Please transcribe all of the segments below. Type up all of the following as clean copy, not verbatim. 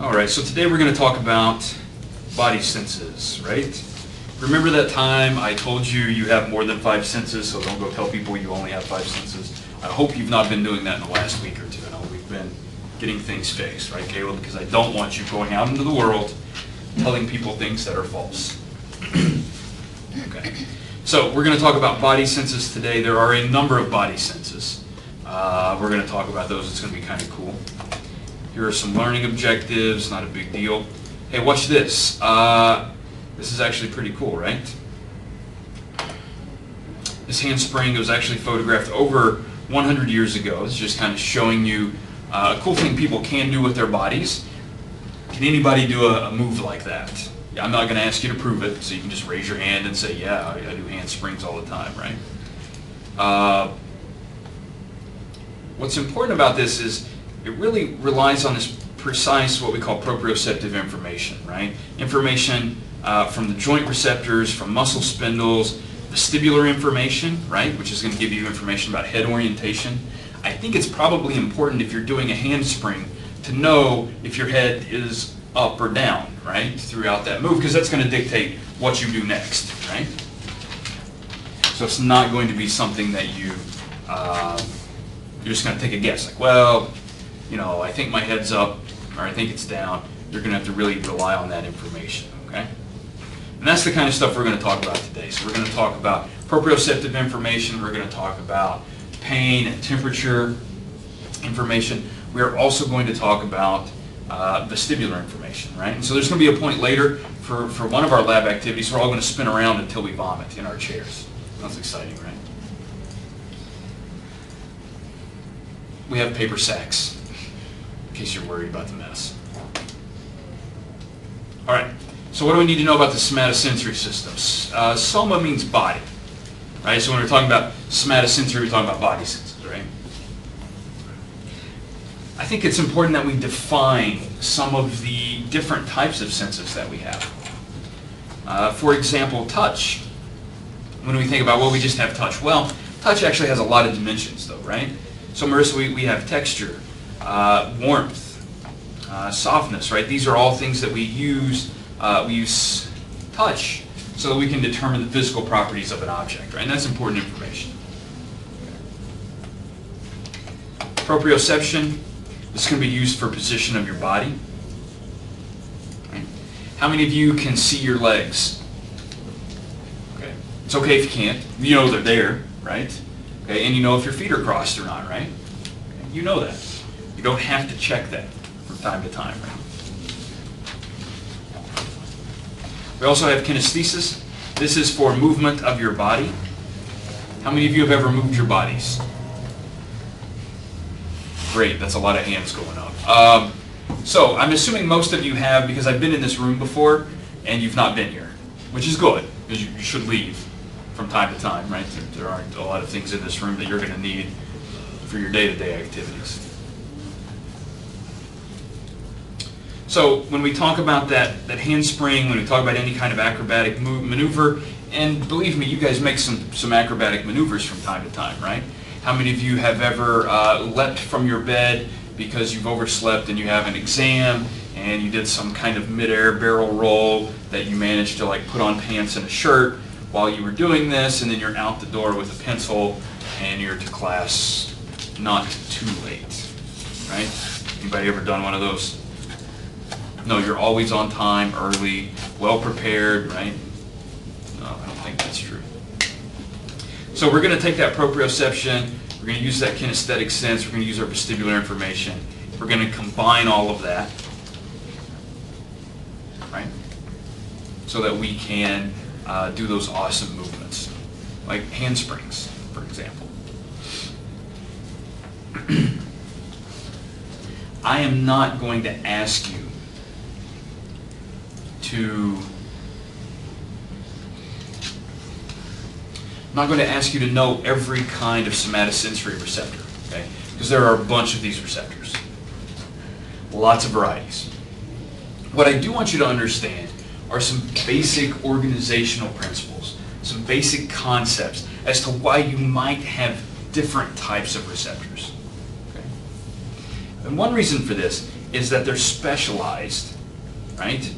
All right, so today we're going to talk about body senses, right? Remember that time I told you you have more than 5 senses, so don't go tell people you only have 5 senses. I hope you've not been doing that in the last week or two. I know we've been getting things fixed, right, Caleb? Because I don't want you going out into the world telling people things that are false. Okay, so we're going to talk about body senses today. There are a number of body senses. We're going to talk about those. It's going to be kind of cool. Here are some learning objectives, not a big deal. Hey, watch this. This is actually pretty cool, right? This handspring was actually photographed over 100 years ago. It's just kind of showing you a cool thing people can do with their bodies. Can anybody do a move like that? Yeah, I'm not going to ask you to prove it, so you can just raise your hand and say, yeah, I do handsprings all the time, right? What's important about this is it really relies on this precise, what we call proprioceptive information, right? Information from the joint receptors, from muscle spindles, vestibular information, right, which is going to give you information about head orientation. I think it's probably important if you're doing a handspring to know if your head is up or down, right, throughout that move, because that's going to dictate what you do next, right? So it's not going to be something that you're just going to take a guess, like, well, you know, I think my head's up, or I think it's down. You're going to have to really rely on that information, okay? And that's the kind of stuff we're going to talk about today. So we're going to talk about proprioceptive information. We're going to talk about pain and temperature information. We are also going to talk about vestibular information, right? And so there's going to be a point later for one of our lab activities. We're all going to spin around until we vomit in our chairs. That's exciting, right? We have paper sacks, in case you're worried about the mess. All right, so what do we need to know about the somatosensory systems? Soma means body, right? So when we're talking about somatosensory, we're talking about body senses, right? I think it's important that we define some of the different types of senses that we have. For example, touch. When we think about, well, we just have touch. Well, touch actually has a lot of dimensions, though, right? So, Marissa, we have texture, warmth, softness, right? These are all things that we use touch so that we can determine the physical properties of an object, right? And that's important information. Proprioception, this can be used for position of your body. Right? How many of you can see your legs? Okay. It's okay if you can't. You know they're there, right? Okay, and you know if your feet are crossed or not, right? Okay, you know that. You don't have to check that from time to time, right? We also have kinesthesis. This is for movement of your body. How many of you have ever moved your bodies? Great, that's a lot of hands going up. So I'm assuming most of you have, because I've been in this room before and you've not been here, which is good, because you should leave from time to time, right? There aren't a lot of things in this room that you're going to need for your day-to-day activities. So when we talk about that handspring, when we talk about any kind of acrobatic maneuver, and believe me, you guys make some acrobatic maneuvers from time to time, right? How many of you have ever leapt from your bed because you've overslept and you have an exam and you did some kind of mid-air barrel roll that you managed to like put on pants and a shirt while you were doing this, and then you're out the door with a pencil and you're to class not too late, right? Anybody ever done one of those? No, you're always on time, early, well prepared, right? No, I don't think that's true. So we're going to take that proprioception, we're going to use that kinesthetic sense, we're going to use our vestibular information, we're going to combine all of that, right? So that we can do those awesome movements, like handsprings, for example. I am not going to ask you to know every kind of somatosensory receptor, okay? Because there are a bunch of these receptors. Lots of varieties. What I do want you to understand are some basic organizational principles, some basic concepts as to why you might have different types of receptors. Okay? And one reason for this is that they're specialized, right?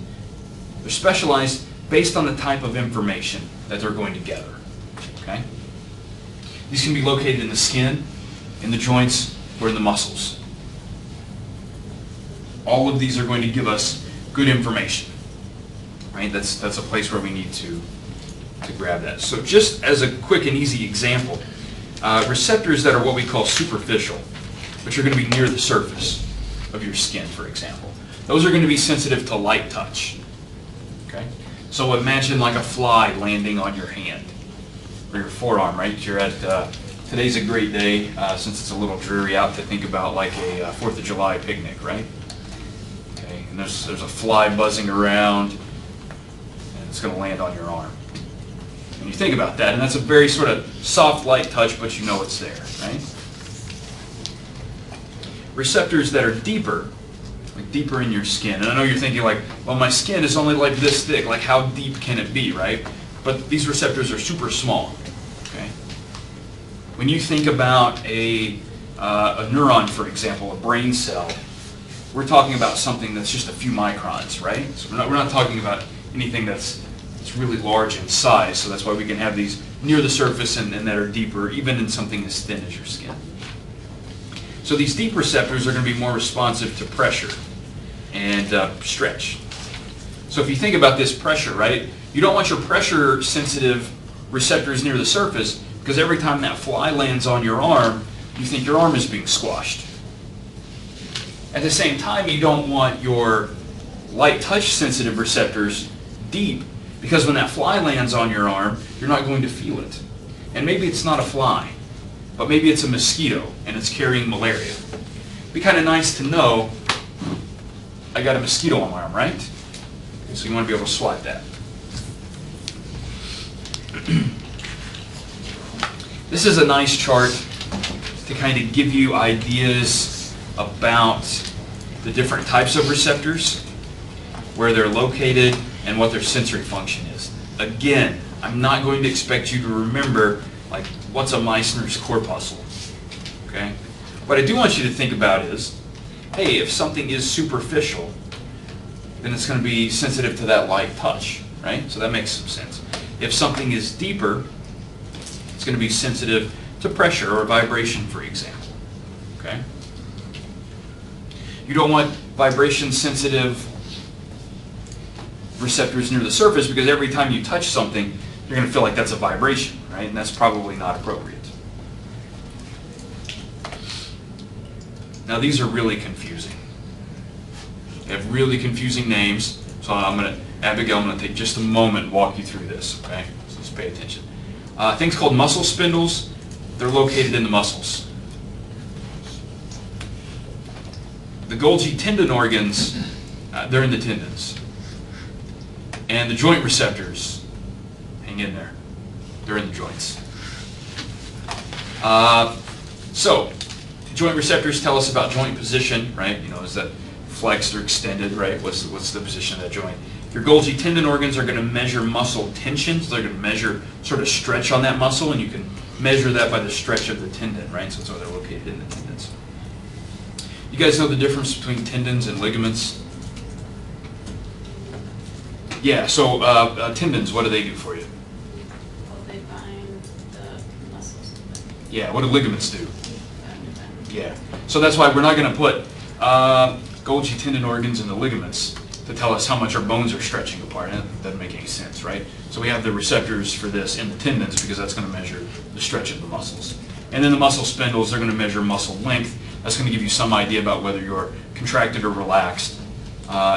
They're specialized based on the type of information that they're going to gather, okay? These can be located in the skin, in the joints, or in the muscles. All of these are going to give us good information, right? That's a place where we need to grab that. So just as a quick and easy example, receptors that are what we call superficial, which are going to be near the surface of your skin, for example. Those are going to be sensitive to light touch, okay? So imagine like a fly landing on your hand or your forearm, right? You're at, today's a great day, since it's a little dreary out, to think about like a 4th of July picnic, right? Okay, and there's a fly buzzing around, and it's going to land on your arm. And you think about that, and that's a very sort of soft light touch, but you know it's there, right? Receptors that are deeper, like deeper in your skin. And I know you're thinking like, well, my skin is only like this thick, like how deep can it be, right? But these receptors are super small, okay? When you think about a neuron, for example, a brain cell, we're talking about something that's just a few microns, right? So we're not talking about anything that's really large in size, so that's why we can have these near the surface and that are deeper, even in something as thin as your skin. So these deep receptors are going to be more responsive to pressure and stretch. So if you think about this pressure, right, you don't want your pressure-sensitive receptors near the surface, because every time that fly lands on your arm, you think your arm is being squashed. At the same time, you don't want your light touch-sensitive receptors deep, because when that fly lands on your arm, you're not going to feel it. And maybe it's not a fly, but maybe it's a mosquito and it's carrying malaria. It'd be kind of nice to know I got a mosquito on my arm, right? Okay, so you want to be able to swat that. This is a nice chart to kind of give you ideas about the different types of receptors, where they're located, and what their sensory function is. Again, I'm not going to expect you to remember, like, what's a Meissner's corpuscle, okay? What I do want you to think about is, hey, if something is superficial, then it's going to be sensitive to that light touch, right? So that makes some sense. If something is deeper, it's going to be sensitive to pressure or vibration, for example, okay? You don't want vibration-sensitive receptors near the surface, because every time you touch something, you're going to feel like that's a vibration, right? And that's probably not appropriate. Now these are really confusing. They have really confusing names, so Abigail, I'm going to take just a moment and walk you through this, okay? So just pay attention. Things called muscle spindles, they're located in the muscles. The Golgi tendon organs, they're in the tendons. And the joint receptors, hang in there, they're in the joints. So, joint receptors tell us about joint position, right? You know, is that flexed or extended, right? What's the position of that joint? Your Golgi tendon organs are going to measure muscle tension, so they're going to measure sort of stretch on that muscle, and you can measure that by the stretch of the tendon, right? So that's why they're located in the tendons. You guys know the difference between tendons and ligaments? Yeah, so tendons, what do they do for you? Well, they bind the muscles. Yeah, what do ligaments do? Yeah, so that's why we're not going to put Golgi tendon organs in the ligaments to tell us how much our bones are stretching apart. That doesn't make any sense, right? So we have the receptors for this in the tendons, because that's going to measure the stretch of the muscles. And then the muscle spindles, they're going to measure muscle length. That's going to give you some idea about whether you're contracted or relaxed.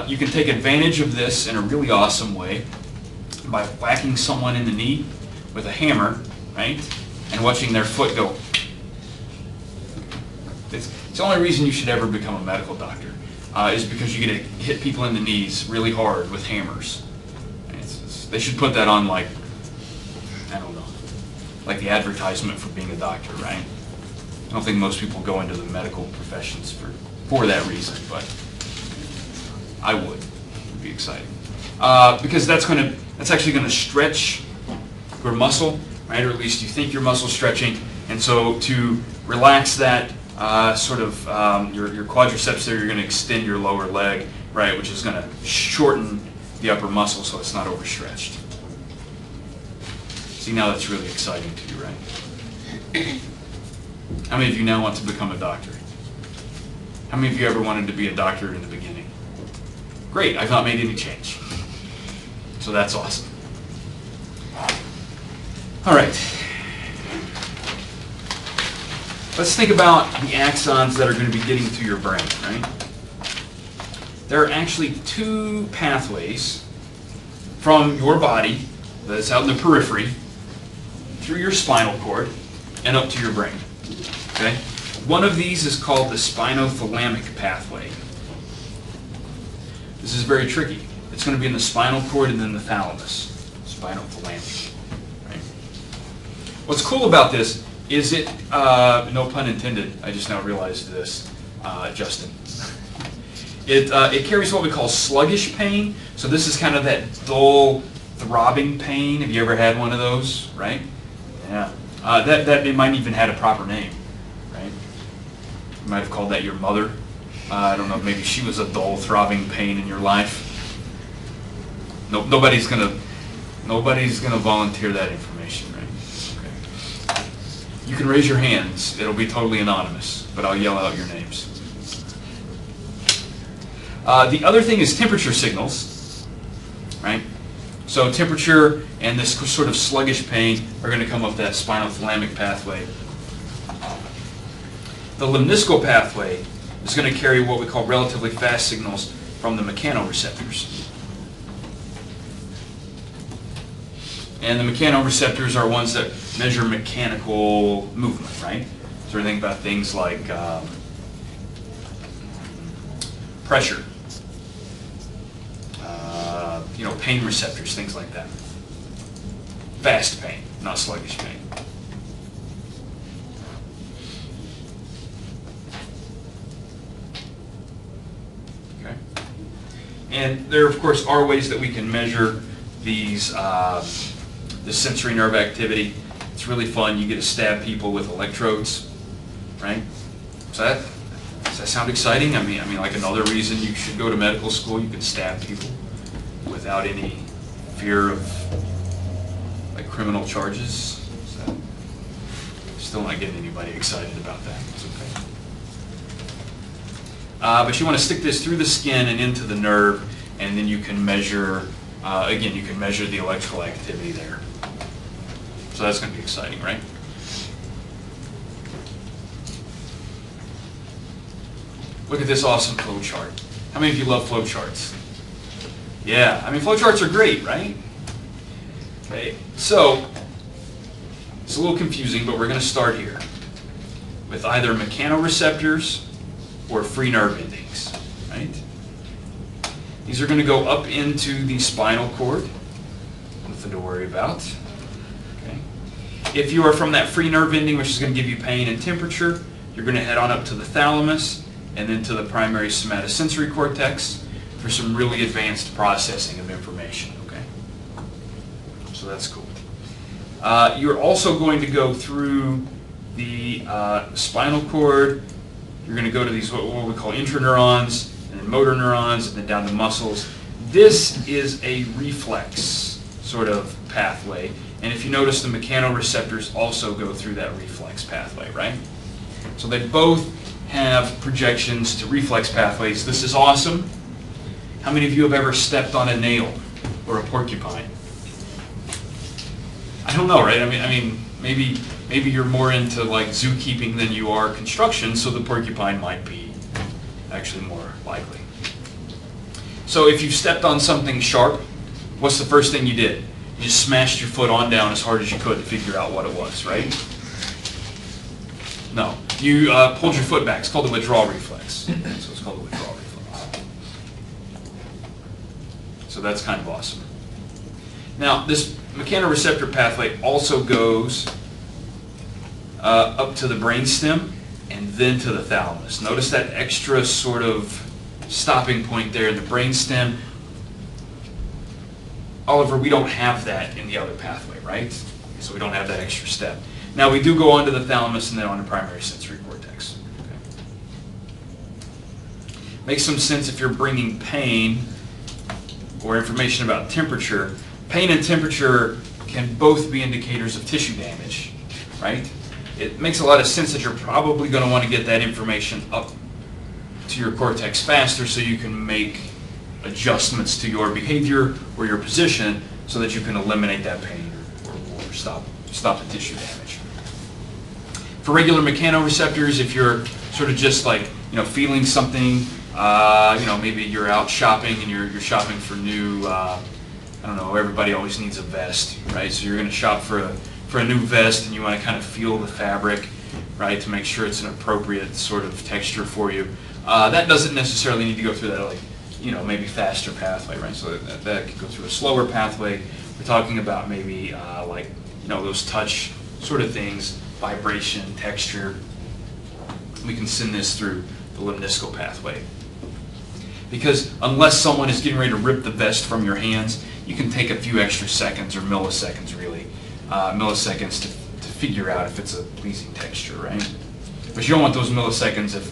You can take advantage of this in a really awesome way by whacking someone in the knee with a hammer, right? And watching their foot go. It's the only reason you should ever become a medical doctor, is because you get to hit people in the knees really hard with hammers. They should put that on, like, I don't know, like the advertisement for being a doctor, right? I don't think most people go into the medical professions for that reason, but I would. It'd be exciting. Because that's actually going to stretch your muscle, right? Or at least you think your muscle's stretching. And so to relax that your quadriceps there, you're going to extend your lower leg, right, which is going to shorten the upper muscle so it's not overstretched. See, now that's really exciting to you, right? How many of you now want to become a doctor? How many of you ever wanted to be a doctor in the beginning? Great, I've not made any change. So that's awesome. All right. Let's think about the axons that are going to be getting to your brain, right? There are actually two pathways from your body that's out in the periphery through your spinal cord and up to your brain. Okay? One of these is called the spinothalamic pathway. This is very tricky. It's going to be in the spinal cord and then the thalamus. Spinothalamic. Right? What's cool about this is it, no pun intended, I just now realized this, Justin. It carries what we call sluggish pain. So this is kind of that dull, throbbing pain. Have you ever had one of those, right? Yeah. That it might even had a proper name, right? You might have called that your mother. I don't know, maybe she was a dull, throbbing pain in your life. Nobody's gonna volunteer that information, right? Okay. You can raise your hands. It'll be totally anonymous, but I'll yell out your names. The other thing is temperature signals, right? So temperature and this sort of sluggish pain are going to come up that spinothalamic pathway. The lemniscal pathway is going to carry what we call relatively fast signals from the mechanoreceptors. And the mechanoreceptors are ones that measure mechanical movement, right? So we think about things like pressure, pain receptors, things like that. Fast pain, not sluggish pain. Okay. And there, of course, are ways that we can measure these, the sensory nerve activity. It's really fun. You get to stab people with electrodes, right? Does that sound exciting? I mean, like another reason you should go to medical school, you can stab people without any fear of like criminal charges. So, still not getting anybody excited about that. It's okay. But you want to stick this through the skin and into the nerve, and then you can measure, again, you can measure the electrical activity there. So that's going to be exciting, right? Look at this awesome flow chart. How many of you love flow charts? Yeah, I mean, flow charts are great, right? Okay, so it's a little confusing, but we're going to start here with either mechanoreceptors or free nerve endings, right? These are going to go up into the spinal cord, nothing to worry about. Okay. If you are from that free nerve ending, which is going to give you pain and temperature, you're going to head on up to the thalamus and then to the primary somatosensory cortex for some really advanced processing of information, okay? So that's cool. You're also going to go through the spinal cord. You're going to go to these, what we call intraneurons, and then motor neurons, and then down to muscles. This is a reflex sort of pathway. And if you notice, the mechanoreceptors also go through that reflex pathway, right? So they both have projections to reflex pathways. This is awesome. How many of you have ever stepped on a nail or a porcupine? I don't know, right? I mean, maybe you're more into like zookeeping than you are construction, so the porcupine might be actually more likely. So if you've stepped on something sharp, what's the first thing you did? You just smashed your foot on down as hard as you could to figure out what it was, right? No. You pulled your foot back. It's called the withdrawal reflex. So it's called the withdrawal reflex. So that's kind of awesome. Now, this mechanoreceptor pathway also goes up to the brainstem and then to the thalamus. Notice that extra sort of stopping point there in the brainstem. Oliver, we don't have that in the other pathway, right? So we don't have that extra step. Now we do go on to the thalamus and then on to primary sensory cortex. Okay. Makes some sense if you're bringing pain or information about temperature. Pain and temperature can both be indicators of tissue damage, right? It makes a lot of sense that you're probably going to want to get that information up to your cortex faster so you can make adjustments to your behavior or your position so that you can eliminate that pain or stop the tissue damage. For regular mechanoreceptors, if you're sort of just like, feeling something, maybe you're out shopping and you're shopping for new, everybody always needs a vest, right? So you're going to shop for a new vest and you want to kind of feel the fabric, right, to make sure it's an appropriate sort of texture for you. That doesn't necessarily need to go through that, maybe faster pathway, right? So that could go through a slower pathway. We're talking about maybe those touch sort of things, vibration, texture. We can send this through the limniscal pathway. Because unless someone is getting ready to rip the vest from your hands, you can take a few extra seconds or milliseconds, really, milliseconds to figure out if it's a pleasing texture, right? But you don't want those milliseconds if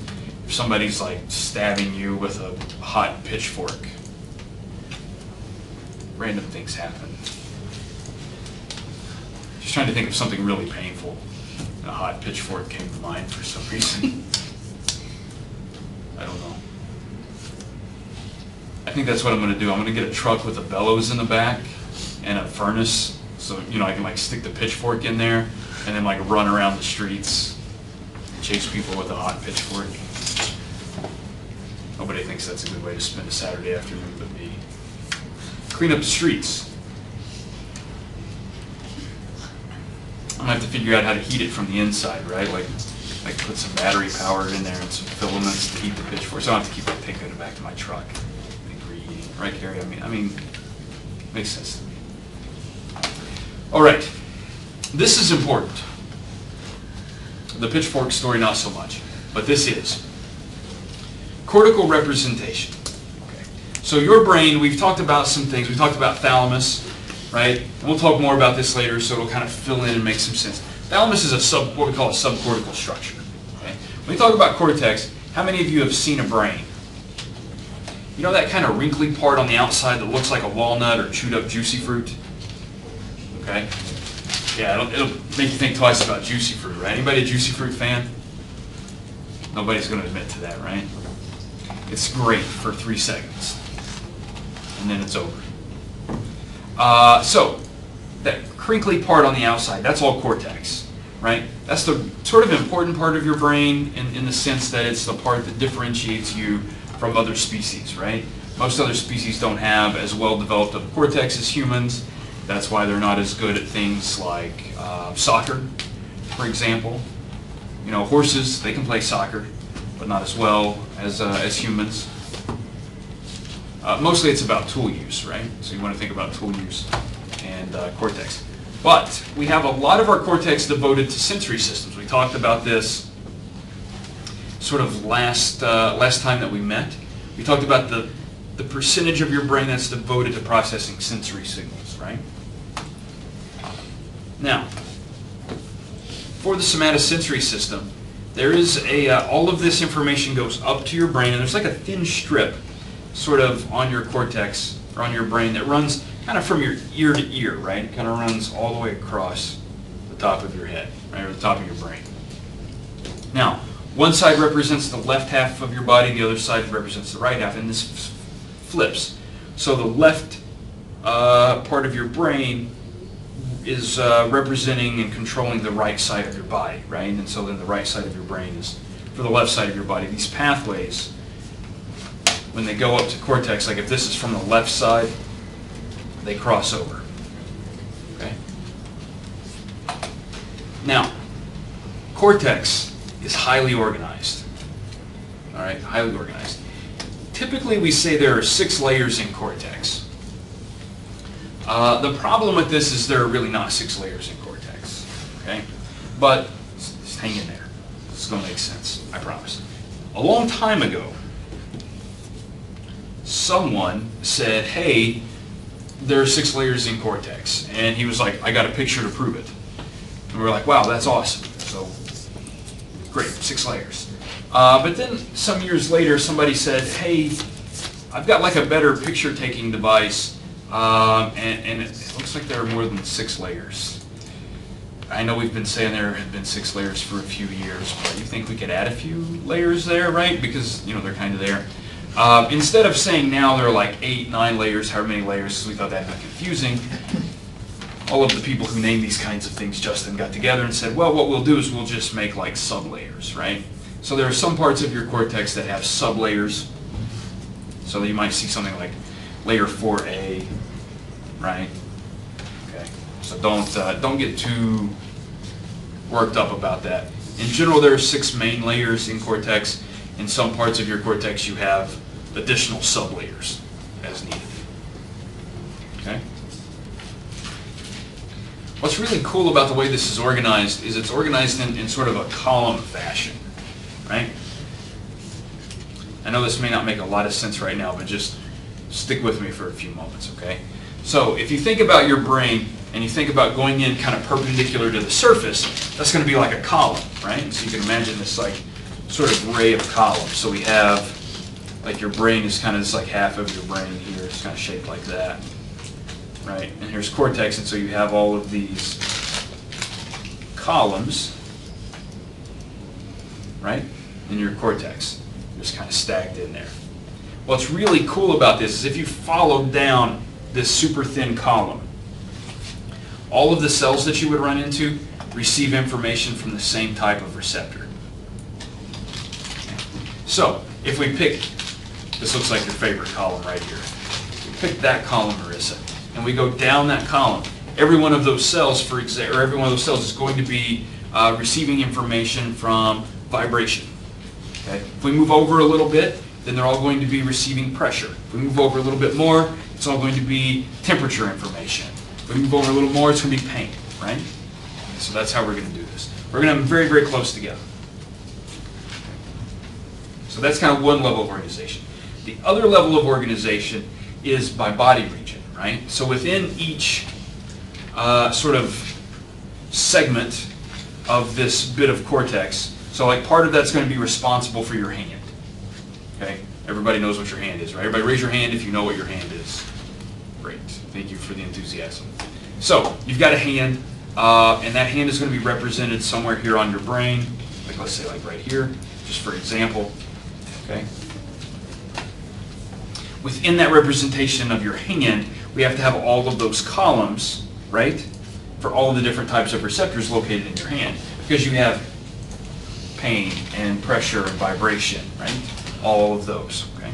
somebody's like stabbing you with a hot pitchfork. Random things happen. Just trying to think of something really painful. A hot pitchfork came to mind for some reason. I don't know. I think that's what I'm going to do. I'm going to get a truck with a bellows in the back and a furnace, so I can like stick the pitchfork in there and then like run around the streets and chase people with a hot pitchfork. Nobody thinks that's a good way to spend a Saturday afternoon but me. Clean up the streets. I'm going to have to figure out how to heat it from the inside, right? Like put some battery power in there and some filaments to heat the pitchfork. So I don't have to take it back to my truck. Reheating, right, Carrie? I mean, makes sense to me. All right, this is important. The pitchfork story, not so much, but this is cortical representation. Okay. So your brain, we've talked about some things. We talked about thalamus, right? And we'll talk more about this later, so it'll kind of fill in and make some sense. Thalamus is what we call a subcortical structure. Okay? When we talk about cortex, how many of you have seen a brain? You know that kind of wrinkly part on the outside that looks like a walnut or chewed up juicy fruit? Okay? Yeah, it'll make you think twice about juicy fruit, right? Anybody a juicy fruit fan? Nobody's going to admit to that, right? It's great for 3 seconds, and then it's over. So, that crinkly part on the outside, that's all cortex, right? That's the sort of important part of your brain in the sense that it's the part that differentiates you from other species, right? Most other species don't have as well developed of cortex as humans. That's why they're not as good at things like soccer, for example. Horses, they can play soccer, but not as well as humans. Mostly it's about tool use, right? So you want to think about tool use and cortex. But we have a lot of our cortex devoted to sensory systems. We talked about this sort of last time that we met. We talked about the percentage of your brain that's devoted to processing sensory signals, right? Now, for the somatosensory system, there is all of this information goes up to your brain, and there's like a thin strip sort of on your cortex or on your brain that runs kind of from your ear to ear, right? It kind of runs all the way across the top of your head, right, or the top of your brain. Now, one side represents the left half of your body, the other side represents the right half, and this flips. So the left part of your brain is representing and controlling the right side of your body, right? And so then the right side of your brain is for the left side of your body. These pathways, when they go up to cortex, like if this is from the left side, they cross over. Okay? Now, cortex is highly organized. All right, highly organized. Typically, we say there are 6 layers in cortex. The problem with this is there are really not 6 layers in cortex. Okay? But just hang in there. This is going to make sense, I promise. A long time ago, someone said, hey, there are 6 layers in cortex. And he was like, I got a picture to prove it. And we were like, wow, that's awesome. So, great, 6 layers. But then some years later, somebody said, hey, I've got like a better picture-taking device, and it looks like there are more than 6 layers. I know we've been saying there have been 6 layers for a few years, but you think we could add a few layers there, right? Because, you know, they're kind of there. Instead of saying now there are like 8, 9 layers, however many layers, because we thought that'd be confusing, all of the people who name these kinds of things just then got together and said, well, what we'll do is we'll just make like sub-layers, right? So there are some parts of your cortex that have sub-layers. So you might see something like layer 4A, right? Okay. So don't get too worked up about that. In general, there are 6 main layers in cortex. In some parts of your cortex, you have additional sub-layers as needed. Okay? What's really cool about the way this is organized is it's organized in sort of a column fashion, right? I know this may not make a lot of sense right now, but just stick with me for a few moments, okay? So if you think about your brain and you think about going in kind of perpendicular to the surface, that's going to be like a column, right? So you can imagine this like sort of array of columns. So we have, like your brain is kind of this like half of your brain here. It's kind of shaped like that, right? And here's cortex, and so you have all of these columns, right, in your cortex. Just kind of stacked in there. What's really cool about this is if you follow down this super thin column, all of the cells that you would run into receive information from the same type of receptor. So, if we pick, this looks like your favorite column right here. We pick that column, Marissa, and we go down that column. Every one of those cells, every one of those cells is going to be receiving information from vibration. Okay. If we move over a little bit, then they're all going to be receiving pressure. If we move over a little bit more, it's all going to be temperature information. If we move over a little more, it's going to be pain, right? So that's how we're going to do this. We're going to have them very, very close together. So that's kind of one level of organization. The other level of organization is by body region, right? So within each sort of segment of this bit of cortex, so like part of that's going to be responsible for your hand. Okay? Everybody knows what your hand is, right? Everybody raise your hand if you know what your hand is. Great. Thank you for the enthusiasm. So you've got a hand, and that hand is going to be represented somewhere here on your brain. Like let's say like right here, just for example. Okay? Within that representation of your hand, we have to have all of those columns, right? For all of the different types of receptors located in your hand. Because you have pain and pressure and vibration, right? All of those, okay?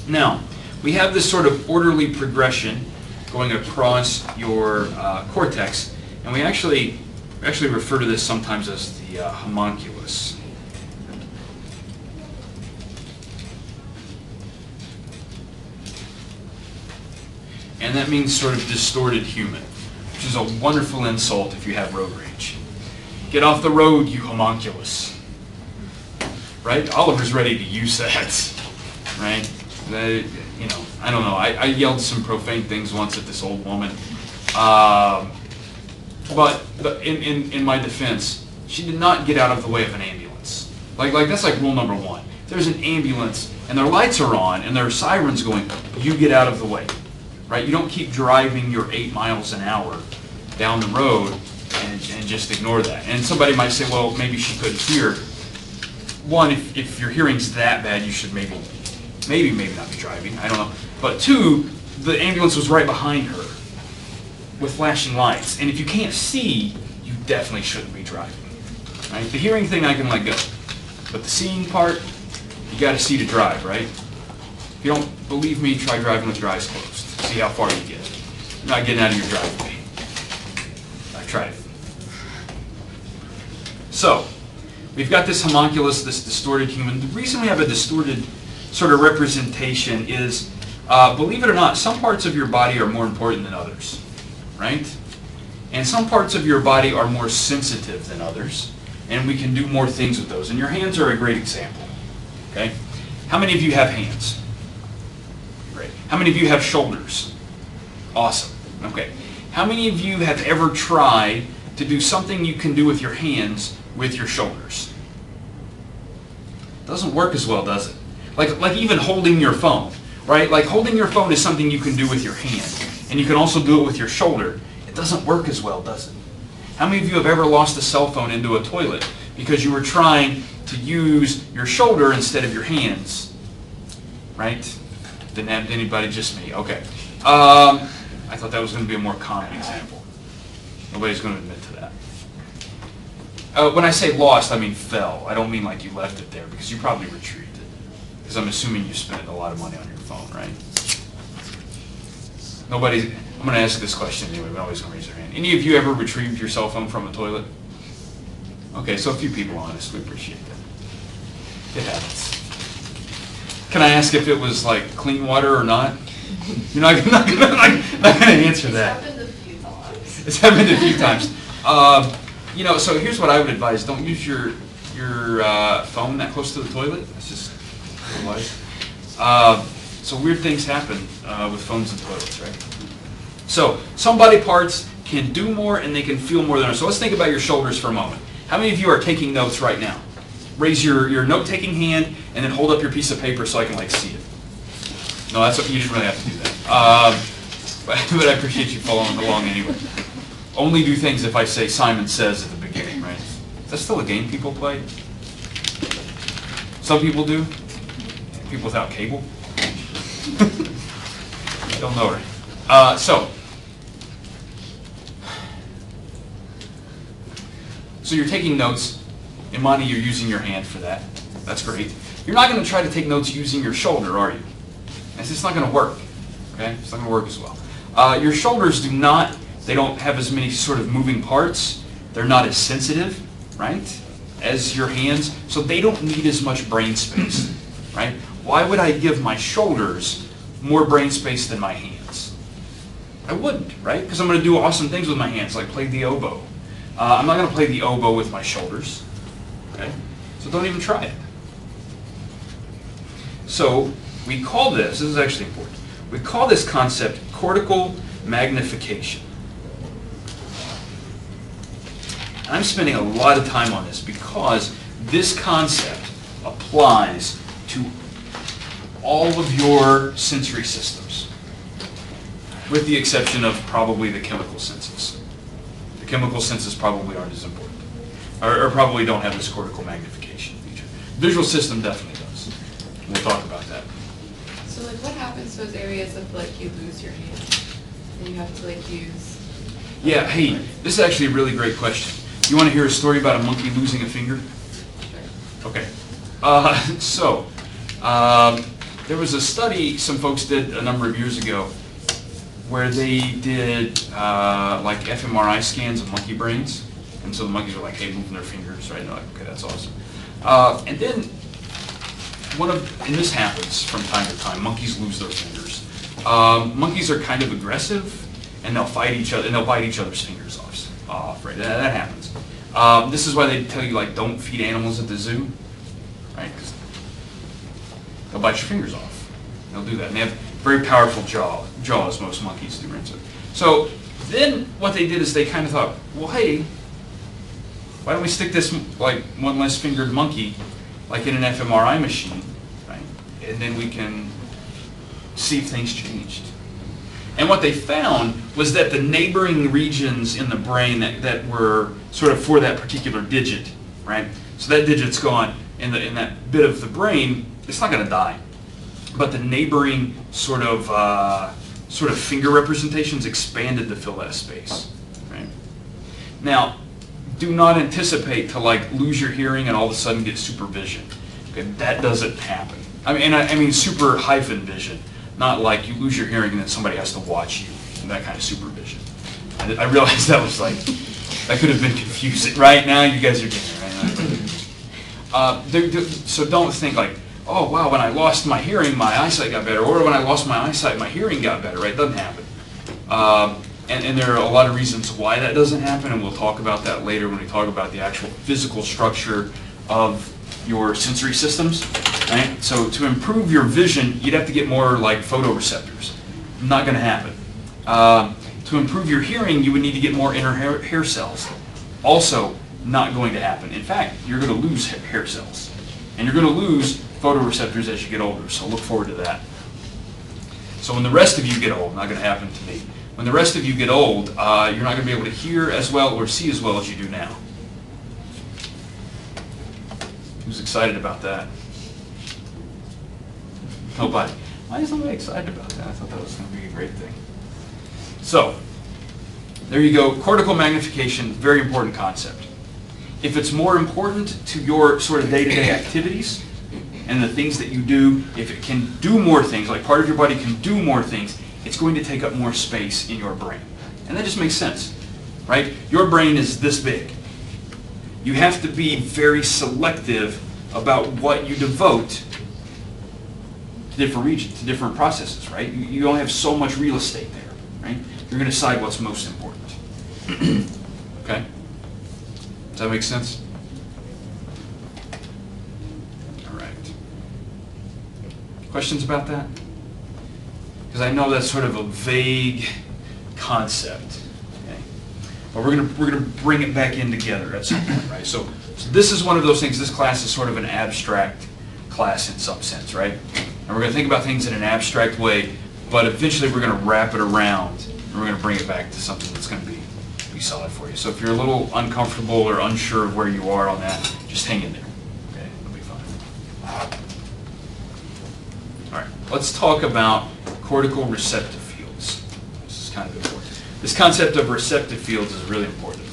Now, we have this sort of orderly progression going across your cortex, and we actually refer to this sometimes as the homunculus. And that means sort of distorted human, which is a wonderful insult if you have road rage. Get off the road, you homunculus. Right? Oliver's ready to use that. Right? You know, I don't know. I yelled some profane things once at this old woman. But in my defense, she did not get out of the way of an ambulance. Like that's like rule number 1. If there's an ambulance and their lights are on and their sirens going, you get out of the way. Right? You don't keep driving your 8 miles an hour down the road and just ignore that. And somebody might say, well, maybe she couldn't hear. One, if your hearing's that bad, you should maybe not be driving. I don't know. But 2, the ambulance was right behind her with flashing lights. And if you can't see, you definitely shouldn't be driving. Right? The hearing thing I can let go. But the seeing part, you got to see to drive, right? If you don't believe me, try driving with your eyes closed. See how far you get. You're not getting out of your driveway. I tried it. So, we've got this homunculus, this distorted human. The reason we have a distorted sort of representation is, believe it or not, some parts of your body are more important than others, right? And some parts of your body are more sensitive than others, and we can do more things with those. And your hands are a great example, okay? How many of you have hands? Great. How many of you have shoulders? Awesome. Okay. How many of you have ever tried to do something you can do with your hands with your shoulders? Doesn't work as well, does it? Like even holding your phone, right? Like holding your phone is something you can do with your hand, and you can also do it with your shoulder. It doesn't work as well, does it? How many of you have ever lost a cell phone into a toilet because you were trying to use your shoulder instead of your hands? Right? Didn't happen to anybody, just me. Okay. I thought that was going to be a more common example. Nobody's going to admit to that. When I say lost, I mean fell. I don't mean like you left it there, because you probably retrieved it. Because I'm assuming you spent a lot of money on your phone, right? Nobody. I'm going to ask this question anyway, but nobody's going to raise their hand. Any of you ever retrieved your cell phone from a toilet? Okay, so a few people honestly appreciate that. It happens. Can I ask if it was like clean water or not? You're not going to answer that. It's happened a few times. It's happened a few times. So here's what I would advise. Don't use your phone that close to the toilet. That's just advice. So weird things happen with phones and toilets, right? So some body parts can do more and they can feel more than others. So let's think about your shoulders for a moment. How many of you are taking notes right now? Raise your note-taking hand and then hold up your piece of paper so I can see it. No, that's what you didn't really have to do that. But I appreciate you following along anyway. Only do things if I say Simon Says at the beginning, right? Is that still a game people play? Some people do. People without cable. Don't know, right? So you're taking notes. In Monty, you're using your hand for that. That's great. You're not going to try to take notes using your shoulder, are you? It's just not going to work. Okay? It's not going to work as well. Your shoulders they don't have as many sort of moving parts. They're not as sensitive, right, as your hands. So they don't need as much brain space, right? Why would I give my shoulders more brain space than my hands? I wouldn't, right? Because I'm going to do awesome things with my hands, like play the oboe. I'm not going to play the oboe with my shoulders, okay? So don't even try it. So we call this is actually important, we call this concept cortical magnification. I'm spending a lot of time on this because this concept applies to all of your sensory systems, with the exception of probably the chemical senses. The chemical senses probably aren't as important, or probably don't have this cortical magnification feature. Visual system definitely does. We'll talk about that. So what happens to those areas of you lose your hand and you have to use? Yeah, hey, this is actually a really great question. You want to hear a story about a monkey losing a finger? Sure. Okay. There was a study some folks did a number of years ago where they did fMRI scans of monkey brains. And so the monkeys were like, hey, moving their fingers, right? And they're like, okay, that's awesome. And then and this happens from time to time, monkeys lose their fingers. Monkeys are kind of aggressive, and they'll fight each other, and they'll bite each other's fingers off, right? That happens. This is why they tell you, don't feed animals at the zoo, right? Because they'll bite your fingers off. They'll do that. And they have very powerful jaws, most monkeys do, right? So then what they did is they kind of thought, well, hey, why don't we stick this, one less fingered monkey, in an fMRI machine, right? And then we can see if things changed. And what they found was that the neighboring regions in the brain that were sort of for that particular digit, right? So that digit's gone, in that bit of the brain, it's not going to die. But the neighboring sort of finger representations expanded to fill that space, right? Now, do not anticipate to lose your hearing and all of a sudden get supervision. Okay, that doesn't happen. I mean super hyphen vision, not like you lose your hearing and then somebody has to watch you, and that kind of supervision. I realized that was that could have been confusing. Right now, you guys are getting it, right? So don't think oh wow, when I lost my hearing, my eyesight got better, or when I lost my eyesight, my hearing got better. Right? It doesn't happen. And there are a lot of reasons why that doesn't happen, and we'll talk about that later when we talk about the actual physical structure of your sensory systems, right? So to improve your vision, you'd have to get more photoreceptors. Not going to happen. To improve your hearing, you would need to get more inner hair cells. Also not going to happen. In fact, you're going to lose hair cells. And you're going to lose photoreceptors as you get older, so look forward to that. So when the rest of you get old, not going to happen to me, when the rest of you get old, you're not going to be able to hear as well or see as well as you do now. Who's excited about that? Nobody. Why is nobody excited about that? I thought that was going to be a great thing. So, there you go. Cortical magnification, very important concept. If it's more important to your sort of day-to-day activities and the things that you do, if it can do more things, like part of your body can do more things, it's going to take up more space in your brain. And that just makes sense, right? Your brain is this big. You have to be very selective about what you devote to different regions, to different processes, right? You only have so much real estate there, right? You're going to decide what's most important. Okay? Does that make sense? All right. Questions about that? Because I know that's sort of a vague concept. Okay? But we're gonna bring it back in together at some point, right? So this is one of those things. This class is sort of an abstract class in some sense, right? And we're gonna think about things in an abstract way, but eventually we're gonna wrap it around and we're gonna bring it back to something that's gonna be solid for you. So if you're a little uncomfortable or unsure of where you are on that, just hang in there. Okay, it'll be fine. All right, let's talk about cortical receptive fields. This is kind of important. This concept of receptive fields is really important.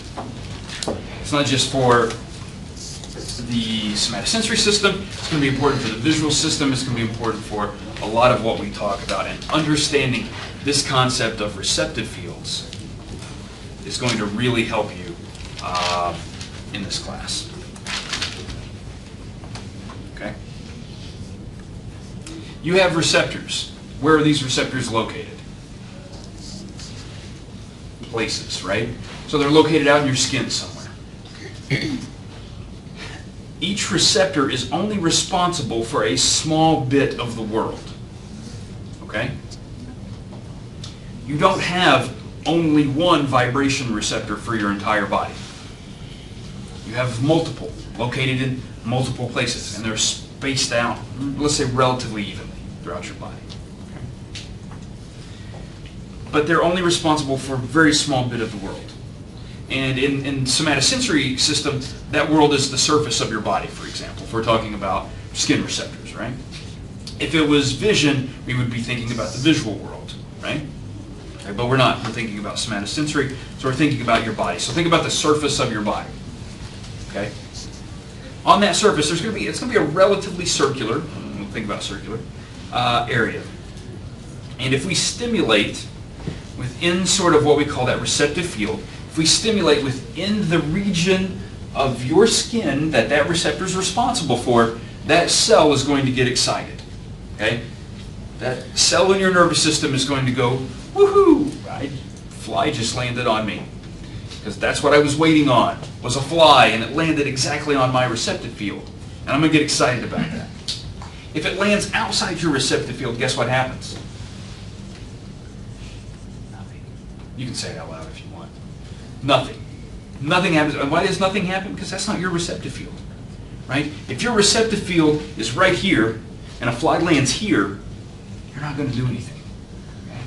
It's not just for the somatosensory system, it's going to be important for the visual system, it's going to be important for a lot of what we talk about. And understanding this concept of receptive fields is going to really help you in this class. Okay? You have receptors. Where are these receptors located? Places, right? So they're located out in your skin somewhere. Each receptor is only responsible for a small bit of the world. Okay? You don't have only one vibration receptor for your entire body. You have multiple, located in multiple places, and they're spaced out, let's say relatively evenly throughout your body. Okay. But they're only responsible for a very small bit of the world. And in somatosensory system, that world is the surface of your body, for example, if we're talking about skin receptors, right? If it was vision, we would be thinking about the visual world, right? Okay, but we're not. We're thinking about somatosensory, so we're thinking about your body. So think about the surface of your body. Okay? On that surface, it's going to be a relatively circular, we'll think about circular, area. And if we stimulate within sort of what we call that receptive field, if we stimulate within the region of your skin that receptor is responsible for, that cell is going to get excited. Okay? That cell in your nervous system is going to go, woohoo! Right? Fly just landed on me. Because that's what I was waiting on, was a fly, and it landed exactly on my receptive field. And I'm going to get excited about that. If it lands outside your receptive field, guess what happens? Nothing. You can say it out loud if you want. Nothing. Nothing happens. And why does nothing happen? Because that's not your receptive field. Right? If your receptive field is right here, and a fly lands here, you're not going to do anything. Okay?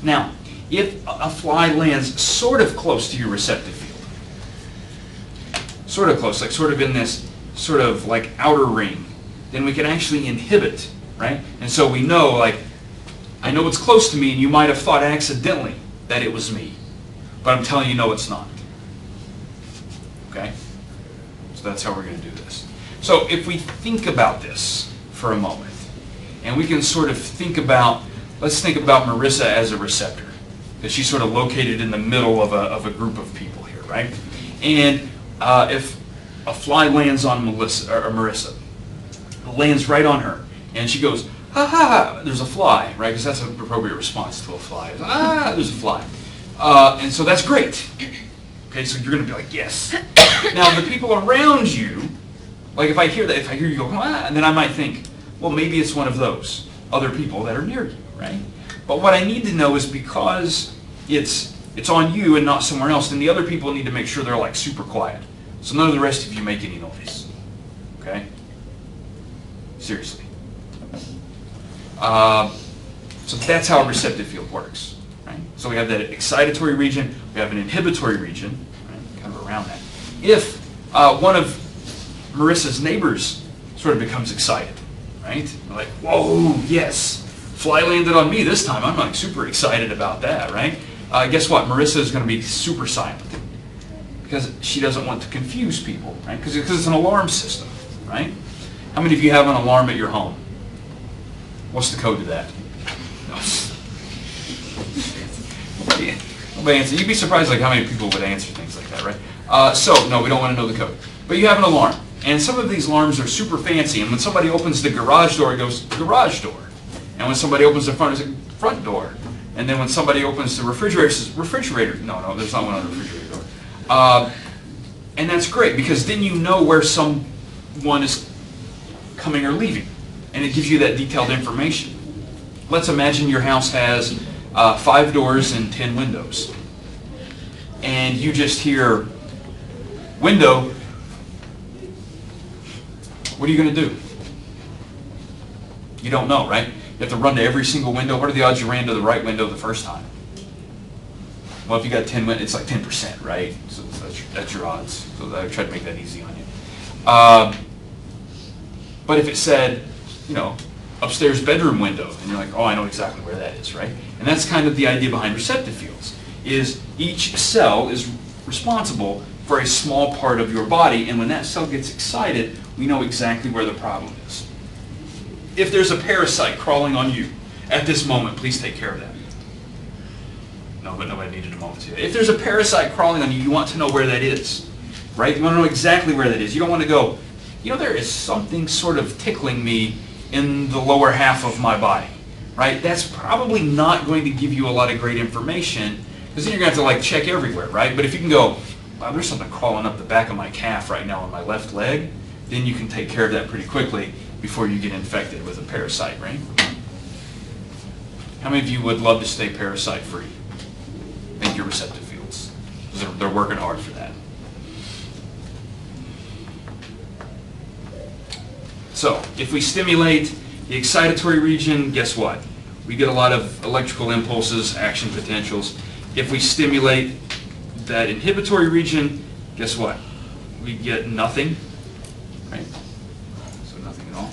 Now, if a fly lands sort of close to your receptive field, sort of close, like sort of in this sort of like outer ring, then we can actually inhibit, right? And so we know, like, I know it's close to me, and you might have thought accidentally that it was me, but I'm telling you, no, it's not. Okay? So that's how we're going to do this. So if we think about this for a moment, and we can sort of think about, let's think about Marissa as a receptor, because she's sort of located in the middle of a group of people here, right? And if a fly lands on Marissa, it lands right on her, and she goes, ha ha ha, there's a fly, right? Because that's an appropriate response to a fly. Ah, there's a fly. And so that's great. Okay, so you're going to be like, yes. Now, the people around you, like if I hear that, if I hear you go, ah, and then I might think, well, maybe it's one of those other people that are near you, right? But what I need to know is because it's on you and not somewhere else, then the other people need to make sure they're like super quiet. So none of the rest of you make any noise. Okay? Seriously. So that's how a receptive field works. Right? So we have that excitatory region, we have an inhibitory region, right? Kind of around that. If one of Marissa's neighbors sort of becomes excited, right? They're like, whoa, yes, fly landed on me this time. I'm like super excited about that, right? Guess what? Marissa is going to be super silent because she doesn't want to confuse people, right? Because it's an alarm system, right? How many of you have an alarm at your home? What's the code to that? No. Nobody answer. You'd be surprised like how many people would answer things like that, right? So, no, we don't want to know the code. But you have an alarm. And some of these alarms are super fancy. And when somebody opens the garage door, it goes, garage door. And when somebody opens the front, it's a front door. And then when somebody opens the refrigerator, it says refrigerator. No, there's not one on the refrigerator door. And that's great because then you know where someone is coming or leaving. And it gives you that detailed information. Let's imagine your house has 5 doors and 10 windows. And you just hear window. What are you going to do? You don't know, right? You have to run to every single window. What are the odds you ran to the right window the first time? Well, if you got 10 windows, it's like 10%, right? So that's your odds. So I try to make that easy on you. But if it said, upstairs bedroom window, and you're like, oh, I know exactly where that is, right? And that's kind of the idea behind receptive fields, is each cell is responsible for a small part of your body, and when that cell gets excited, we know exactly where the problem is. If there's a parasite crawling on you at this moment, please take care of that. No, but nobody needed a moment to. If there's a parasite crawling on you, you want to know where that is, right? You want to know exactly where that is. You don't want to go, there is something sort of tickling me in the lower half of my body, right? That's probably not going to give you a lot of great information because then you're going to have to check everywhere, right? But if you can go, wow, there's something crawling up the back of my calf right now on my left leg, then you can take care of that pretty quickly before you get infected with a parasite, right? How many of you would love to stay parasite free? Thank your receptive fields. They're working hard for that. So, if we stimulate the excitatory region, guess what? We get a lot of electrical impulses, action potentials. If we stimulate that inhibitory region, guess what? We get nothing, right? So nothing at all.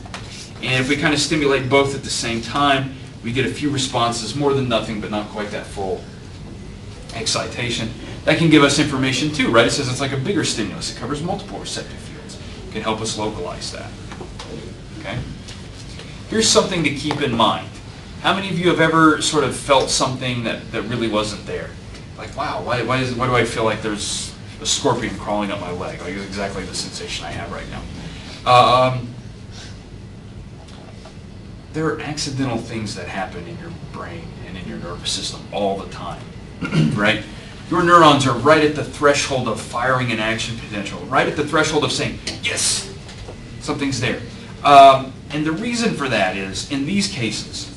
And if we kind of stimulate both at the same time, we get a few responses, more than nothing, but not quite that full excitation. That can give us information too, right? It says it's like a bigger stimulus. It covers multiple receptive fields. It can help us localize that. Okay? Here's something to keep in mind. How many of you have ever sort of felt something that really wasn't there? Like, wow, why do I feel like there's a scorpion crawling up my leg? Like, it's exactly the sensation I have right now. There are accidental things that happen in your brain and in your nervous system all the time, right? Your neurons are right at the threshold of firing an action potential, right at the threshold of saying, yes, something's there. And the reason for that is, in these cases,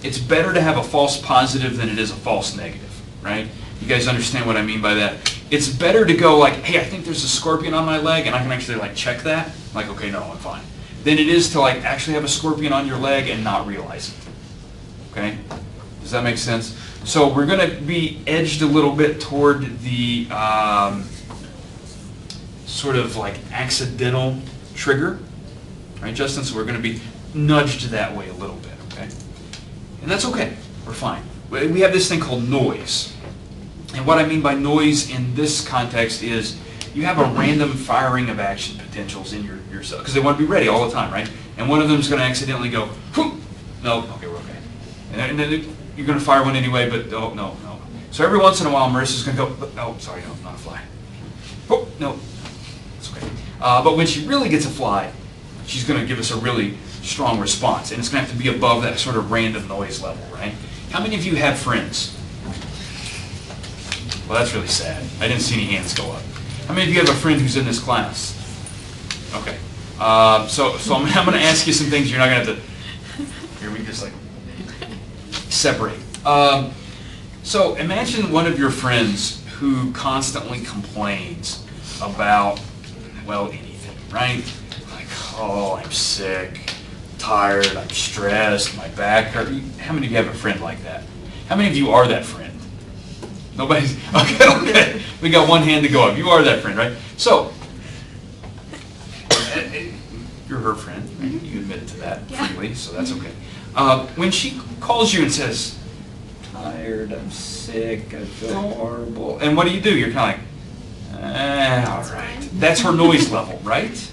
it's better to have a false positive than it is a false negative, right? You guys understand what I mean by that? It's better to go like, hey, I think there's a scorpion on my leg, and I can actually check that. Like, okay, no, I'm fine. Than it is to actually have a scorpion on your leg and not realize it. Okay? Does that make sense? So we're going to be edged a little bit toward the sort of accidental trigger. Right, Justin? So we're going to be nudged that way a little bit, okay? And that's okay. We're fine. We have this thing called noise. And what I mean by noise in this context is you have a random firing of action potentials in your cell, because they want to be ready all the time, right? And one of them is going to accidentally go, whoop! No, okay, we're okay. And then you're going to fire one anyway, but oh, no. So every once in a while, Marissa's going to go, oh, sorry, no, not a fly. Oh, no, it's okay. But when she really gets a fly, she's going to give us a really strong response. And it's going to have to be above that sort of random noise level, right? How many of you have friends? Well, that's really sad. I didn't see any hands go up. How many of you have a friend who's in this class? Okay. So I'm going to ask you some things you're not going to have to... Here, we can just separate. So imagine one of your friends who constantly complains about, well, anything, right? Oh, I'm sick. tired, I'm stressed, my back hurt. How many of you have a friend like that? How many of you are that friend? Nobody's, okay. We got one hand to go up. You are that friend, right? So, you're her friend, right? You admitted to that freely, so that's okay. When she calls you and says, tired, I'm sick, I feel horrible, and what do? You're kind of like, all right. That's her noise level, right?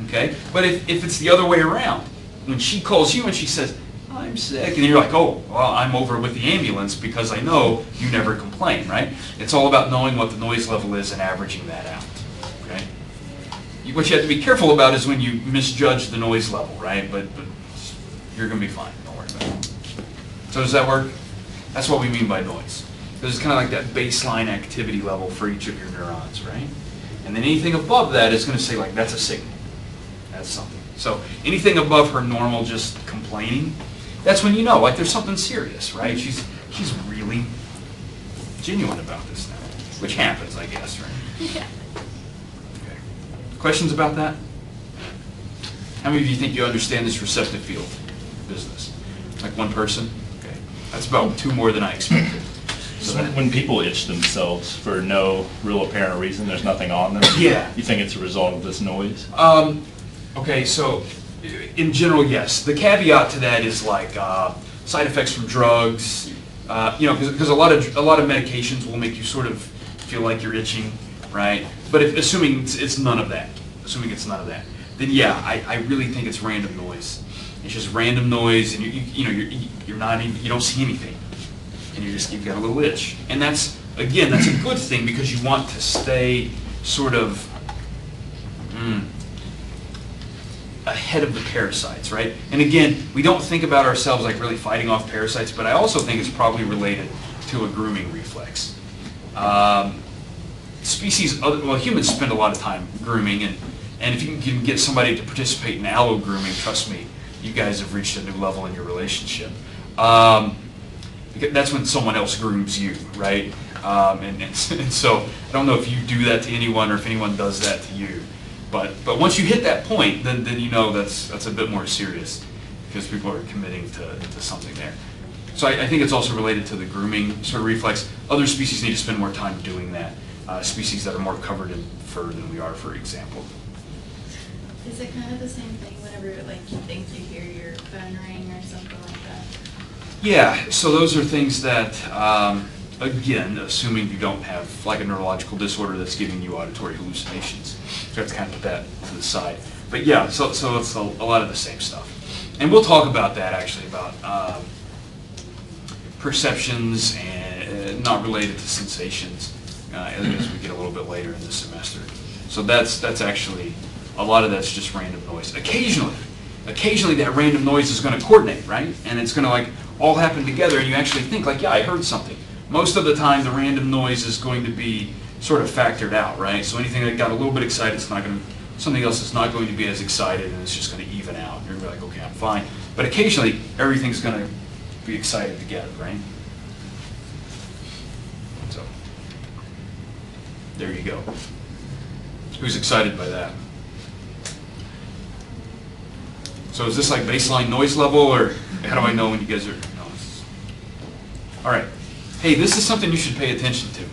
Okay? But if it's the other way around, when she calls you and she says, I'm sick, and you're like, oh, well, I'm over with the ambulance because I know you never complain, right? It's all about knowing what the noise level is and averaging that out, okay? What you have to be careful about is when you misjudge the noise level, right? But you're going to be fine. Don't worry about it. So does that work? That's what we mean by noise. This is kind of like that baseline activity level for each of your neurons, right? And then anything above that is going to say, like, that's a signal. That's something. So anything above her normal just complaining, that's when you know, like, there's something serious, right? She's really genuine about this now, which happens, I guess, right? Yeah. Okay. Questions about that? How many of you think you understand this receptive field business? Like one person? Okay. That's about two more than I expected. So when people itch themselves for no real apparent reason, there's nothing on them? Yeah. You think it's a result of this noise? Okay, so in general, yes. The caveat to that is like side effects from drugs, because a lot of medications will make you sort of feel like you're itching, right? But assuming it's none of that, then yeah, I really think it's random noise. It's just random noise, and you're not even, you don't see anything, and you've got a little itch, and that's a good thing because you want to stay sort of ahead of the parasites, right? And again, we don't think about ourselves like really fighting off parasites, but I also think it's probably related to a grooming reflex. Humans spend a lot of time grooming, and if you can get somebody to participate in allo grooming, trust me, you guys have reached a new level in your relationship. Because that's when someone else grooms you, right? And so I don't know if you do that to anyone or if anyone does that to you. But once you hit that point, then you know that's a bit more serious because people are committing to something there. So I think it's also related to the grooming sort of reflex. Other species need to spend more time doing that. Species that are more covered in fur than we are, for example. Is it kind of the same thing whenever like you think you hear your phone ring or something like that? Yeah, so those are things that, again, assuming you don't have like a neurological disorder that's giving you auditory hallucinations. So I have to kind of put that to the side. But yeah, so it's a lot of the same stuff. And we'll talk about that actually, about perceptions and not related to sensations as we get a little bit later in the semester. So that's actually, a lot of that's just random noise. Occasionally that random noise is going to coordinate, right? And it's going to like all happen together and you actually think like, yeah, I heard something. Most of the time the random noise is going to be sort of factored out, right? So anything that got a little bit excited, something else is not going to be as excited and it's just going to even out. You're going to be like, okay, I'm fine. But occasionally everything's going to be excited together, right? So, there you go. Who's excited by that? So is this like baseline noise level, or how do I know when you guys are? No. All right. Hey, this is something you should pay attention to.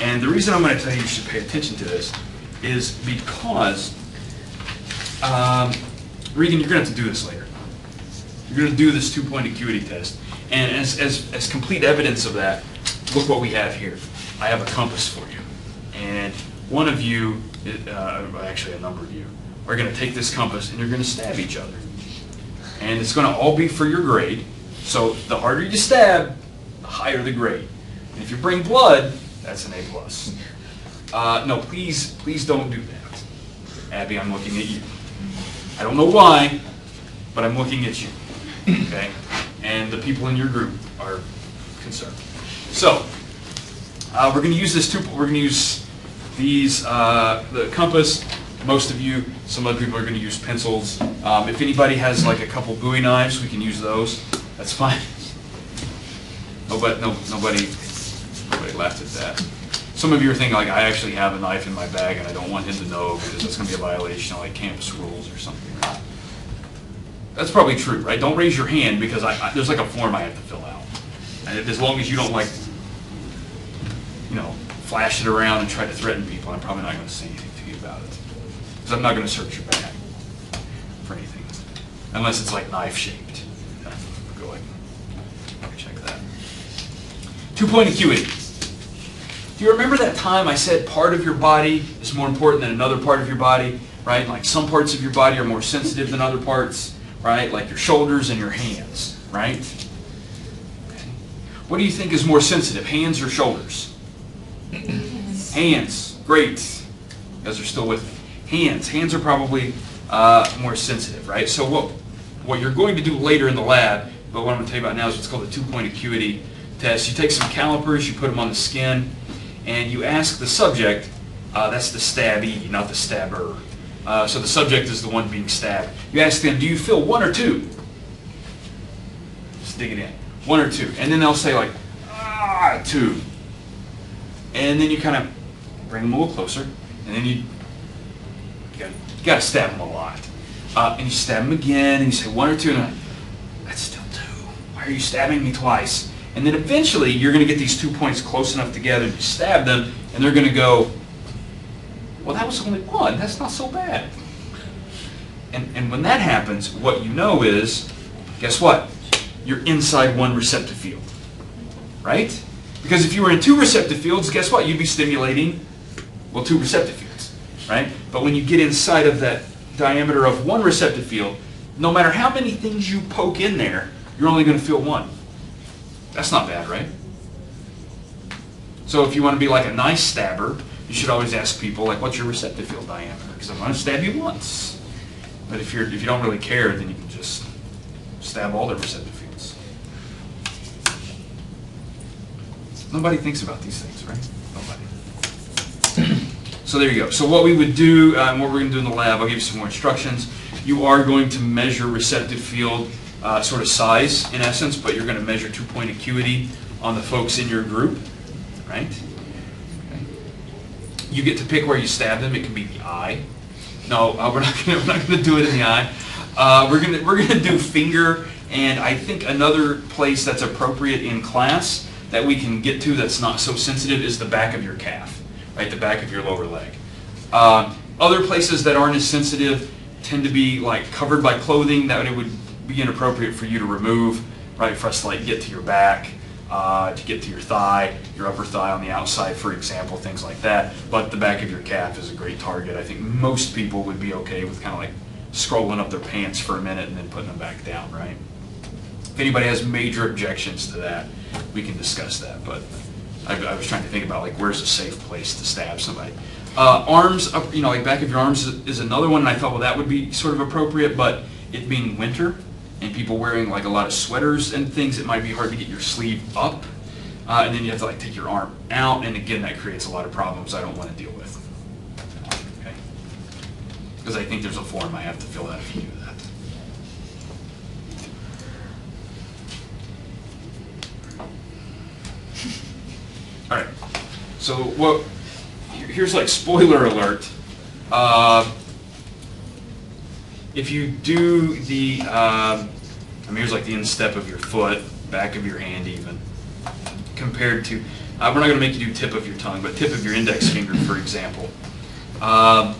And the reason I'm going to tell you should pay attention to this is because, Regan, you're going to have to do this later. You're going to do this 2-point acuity test. And as complete evidence of that, look what we have here. I have a compass for you. And one of you, actually a number of you, are going to take this compass and you're going to stab each other. And it's going to all be for your grade. So the harder you stab, the higher the grade. And if you bring blood, that's an A+. No, please don't do that. Abby, I'm looking at you. I don't know why, but I'm looking at you. Okay? And the people in your group are concerned. So, we're going to use we're going to use these, the compass. Most of you, some other people are going to use pencils. If anybody has like a couple Bowie knives, we can use those. That's fine. Nobody laughed at that. Some of you are thinking like, I actually have a knife in my bag and I don't want him to know because that's going to be a violation of like campus rules or something. That's probably true, right? Don't raise your hand because there's like a form I have to fill out. And as long as you don't like, flash it around and try to threaten people, I'm probably not going to say anything to you about it. Because I'm not going to search your bag for anything. Unless it's like knife shaped. Go ahead. Check that. 2-point acuity. Do you remember that time I said part of your body is more important than another part of your body? Right? Like some parts of your body are more sensitive than other parts. Right? Like your shoulders and your hands. Right? Okay. What do you think is more sensitive, hands or shoulders? Hands. Great. You guys are still with me. Hands are probably more sensitive, right? So what you're going to do later in the lab, but what I'm going to tell you about now is what's called a 2-point acuity test. You take some calipers, you put them on the skin, and you ask the subject, that's the stabby, not the stabber. So the subject is the one being stabbed. You ask them, do you feel 1 or 2? Just dig it in. 1 or 2. And then they'll say like, 2. And then you kind of bring them a little closer, and then you got to stab them a lot. And you stab them again, and you say 1 or 2, and they're like, that's still 2. Why are you stabbing me twice? And then eventually you're going to get these 2 points close enough together, and you stab them, and they're going to go, well, that was only 1. That's not so bad. And when that happens, what you know is, guess what? You're inside one receptive field, right? Because if you were in 2 receptive fields, guess what? You'd be stimulating, 2 receptive fields, right? But when you get inside of that diameter of 1 receptive field, no matter how many things you poke in there, you're only going to feel 1. That's not bad, right? So if you want to be like a nice stabber, you should always ask people, like, what's your receptive field diameter? Because I'm going to stab you once. But if you don't really care, then you can just stab all the receptive fields. Nobody thinks about these things, right? Nobody. So there you go. So what we would do, and what we're going to do in the lab, I'll give you some more instructions. You are going to measure receptive field sort of size, in essence, but you're going to measure 2-point acuity on the folks in your group, right? Okay. You get to pick where you stab them. It can be the eye. No, we're not going to do it in the eye. We're going to do finger, and I think another place that's appropriate in class that we can get to that's not so sensitive is the back of your calf, right? The back of your lower leg. Other places that aren't as sensitive tend to be like covered by clothing that it would be inappropriate for you to remove, right? For us to like get to your back, to get to your thigh, your upper thigh on the outside, for example, things like that. But the back of your calf is a great target. I think most people would be okay with kind of like scrolling up their pants for a minute and then putting them back down, right? If anybody has major objections to that, we can discuss that. But I was trying to think about like where's a safe place to stab somebody. Arms, up, like back of your arms is another one, and I thought, well, that would be sort of appropriate, but it being winter and people wearing like a lot of sweaters and things, it might be hard to get your sleeve up, and then you have to like take your arm out, and again, that creates a lot of problems I don't want to deal with. Okay? Because I think there's a form I have to fill out if you do that. All right. So here's like spoiler alert. If you do the, here's like the instep of your foot, back of your hand even, compared to, we're not going to make you do tip of your tongue, but tip of your index finger, for example. That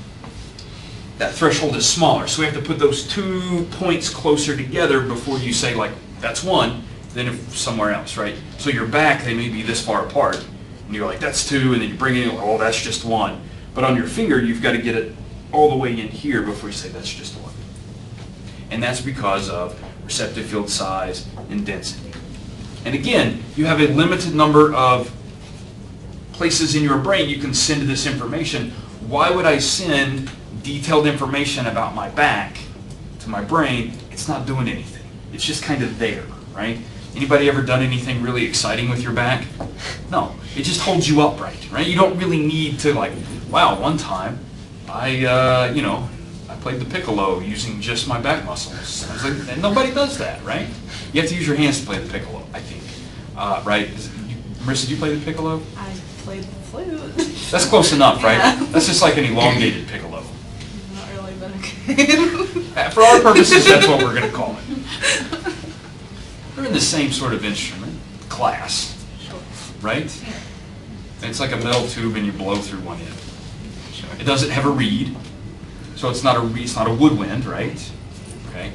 threshold is smaller, so we have to put those 2 points closer together before you say like, that's 1, than if somewhere else, right? So your back, they may be this far apart, and you're like, that's 2, and then you bring it in, oh, that's just 1. But on your finger, you've got to get it all the way in here before you say that's just 1. And that's because of receptive field size and density. And again, you have a limited number of places in your brain you can send this information. Why would I send detailed information about my back to my brain? It's not doing anything. It's just kind of there, right? Anybody ever done anything really exciting with your back? No, it just holds you upright, right? You don't really need to like, wow, one time I played the piccolo using just my back muscles. I was like, and nobody does that, right? You have to use your hands to play the piccolo, I think, right? Marissa, did you play the piccolo? I played the flute. That's close enough, right? Yeah. That's just like an elongated piccolo. Not really, but okay. For our purposes, that's what we're going to call it. They're in the same sort of instrument class, right? It's like a metal tube and you blow through one end. It doesn't have a reed, so it's not a woodwind, right? Okay.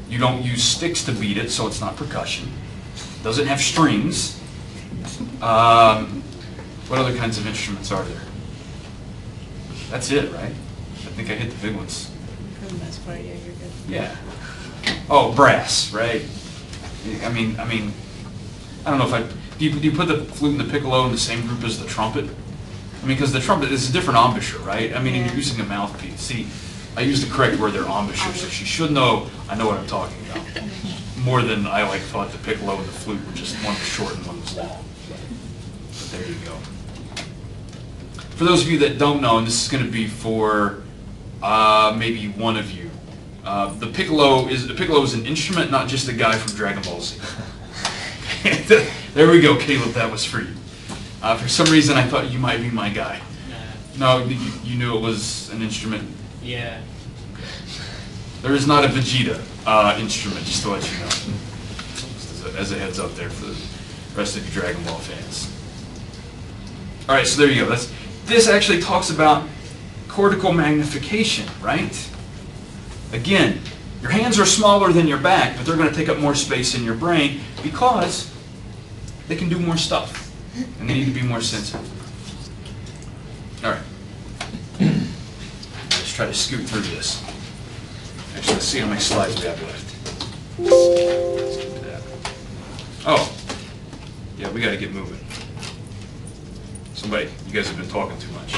You don't use sticks to beat it, so it's not percussion. Doesn't have strings. What other kinds of instruments are there? That's it, right? I think I hit the big ones. For the most part, yeah, you're good. Yeah. Oh, brass, right? I mean, I don't know if do you put the flute and the piccolo in the same group as the trumpet? I mean, because the trumpet is a different embouchure, right? I mean, Yeah. you're using a mouthpiece. See, I used the correct word there, embouchure, so she should know I know what I'm talking about. More than I thought the piccolo and the flute were just one was short and one was long. But there you go. For those of you that don't know, and this is going to be for maybe one of you, the piccolo is an instrument, not just a guy from Dragon Ball Z. There we go, Caleb. That was for you. For some reason, I thought you might be my guy. No, you knew it was an instrument. Yeah. There is not a Vegeta instrument, just to let you know. Just as a heads up there for the rest of you Dragon Ball fans. All right, so there you go. This actually talks about cortical magnification, right? Again, your hands are smaller than your back, but they're going to take up more space in your brain because they can do more stuff, and they need to be more sensitive. All right. Let's try to scoot through this. Actually, let's see how many slides we have left. Let's do that. Oh, yeah, we got to get moving. Somebody, you guys have been talking too much.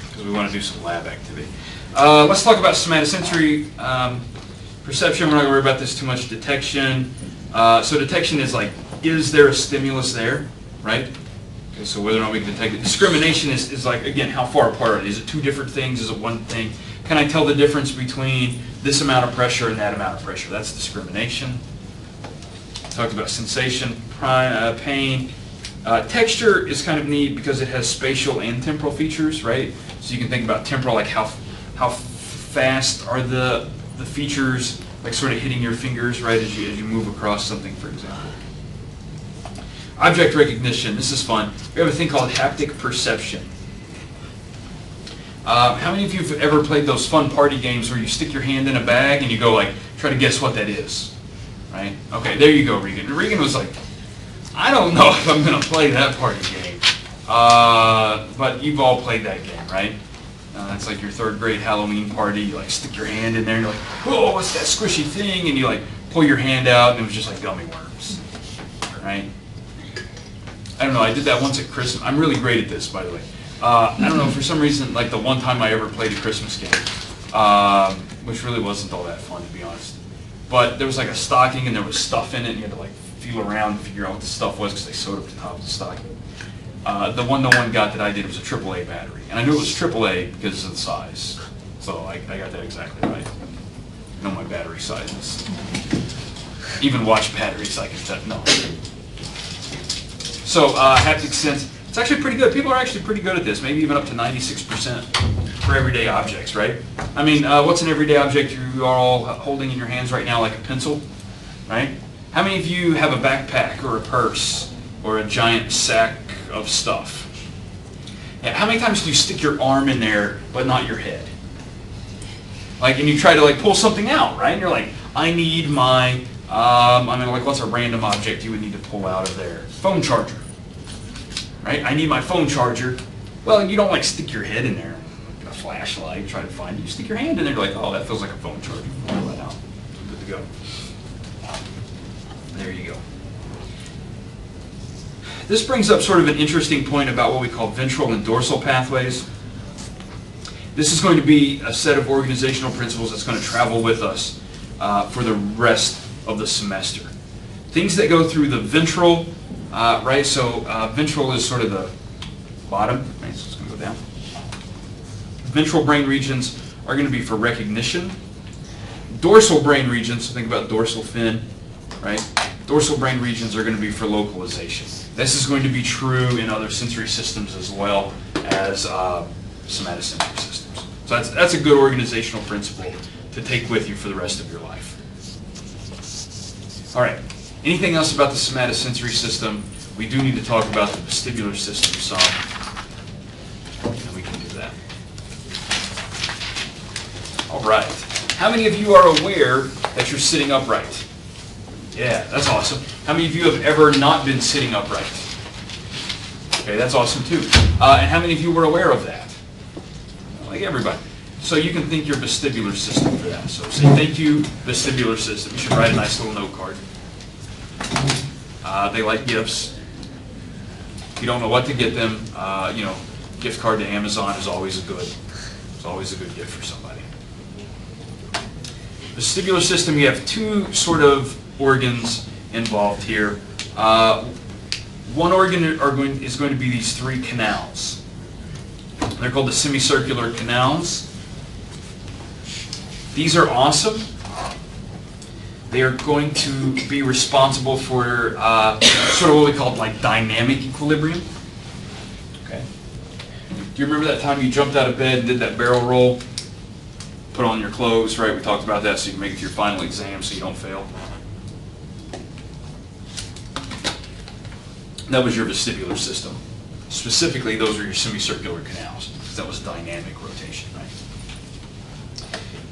Because we want to do some lab activity. Let's talk about somatosensory perception. We're not going to worry about this too much. Detection. So detection is like, is there a stimulus there, right? Okay, so whether or not we can detect it. Discrimination is like, again, how far apart are they? Is it two different things? Is it one thing? Can I tell the difference between this amount of pressure and that amount of pressure? That's discrimination. Talked about sensation, pain. Texture is kind of neat because it has spatial and temporal features, right? So you can think about temporal, like how fast are the features, like sort of hitting your fingers, right, as you move across something, for example. Object recognition, this is fun. We have a thing called haptic perception. How many of you have ever played those fun party games where you stick your hand in a bag and you go like, try to guess what that is, right? Okay, there you go, Regan. Regan was like, I don't know if I'm going to play that party game. But you've all played that game, right? It's like your third grade Halloween party. You like stick your hand in there and you're like, whoa, what's that squishy thing? And you like pull your hand out and it was just like gummy worms, right? I don't know, I did that once at Christmas. I'm really great at this, by the way. I don't know, for some reason, like the one time I ever played a Christmas game, which really wasn't all that fun, to be honest. But there was like a stocking and there was stuff in it and you had to like feel around and figure out what the stuff was because they sewed up the top of the stocking. The one no one got that I did was a AAA battery. And I knew it was AAA because of the size. So I got that exactly right. I know my battery sizes. Even watch batteries I can tell. No. So haptic sense, it's actually pretty good. People are actually pretty good at this, maybe even up to 96% for everyday objects, right? I mean, what's an everyday object you are all holding in your hands right now, like a pencil, right? How many of you have a backpack or a purse or a giant sack of stuff? Yeah, how many times do you stick your arm in there but not your head? Like, and you try to like pull something out, right? And you're like, I need my, I mean, like what's a random object you would need to pull out of there? Phone charger, right? I need my phone charger. Well, you don't like stick your head in there, like a flashlight, try to find it. You stick your hand in there, you're like, oh, that feels like a phone charger. Pull that out. Good to go. There you go. This brings up sort of an interesting point about what we call ventral and dorsal pathways. This is going to be a set of organizational principles that's going to travel with us for the rest of the semester. Things that go through the ventral, right? So ventral is sort of the bottom, right? So it's going to go down. Ventral brain regions are going to be for recognition. Dorsal brain regions, so think about dorsal fin, right? Dorsal brain regions are going to be for localization. This is going to be true in other sensory systems as well as somatosensory systems. So that's a good organizational principle to take with you for the rest of your life. All right. Anything else about the somatosensory system? We do need to talk about the vestibular system some. And we can do that. All right. How many of you are aware that you're sitting upright? Yeah, that's awesome. How many of you have ever not been sitting upright? Okay, that's awesome too. And how many of you were aware of that? Like everybody. So you can thank your vestibular system for that. So say thank you, vestibular system. You should write a nice little note card. They like gifts. If you don't know what to get them, gift card to Amazon is always a good gift for somebody. Vestibular system, you have two sort of organs involved here. One organ is going to be these three canals. They're called the semicircular canals. These are awesome. They are going to be responsible for sort of what we call like dynamic equilibrium. Okay. Do you remember that time you jumped out of bed and did that barrel roll? Put on your clothes, right? We talked about that so you can make it to your final exam so you don't fail. That was your vestibular system. Specifically, those are your semicircular canals, because that was dynamic rotation, right?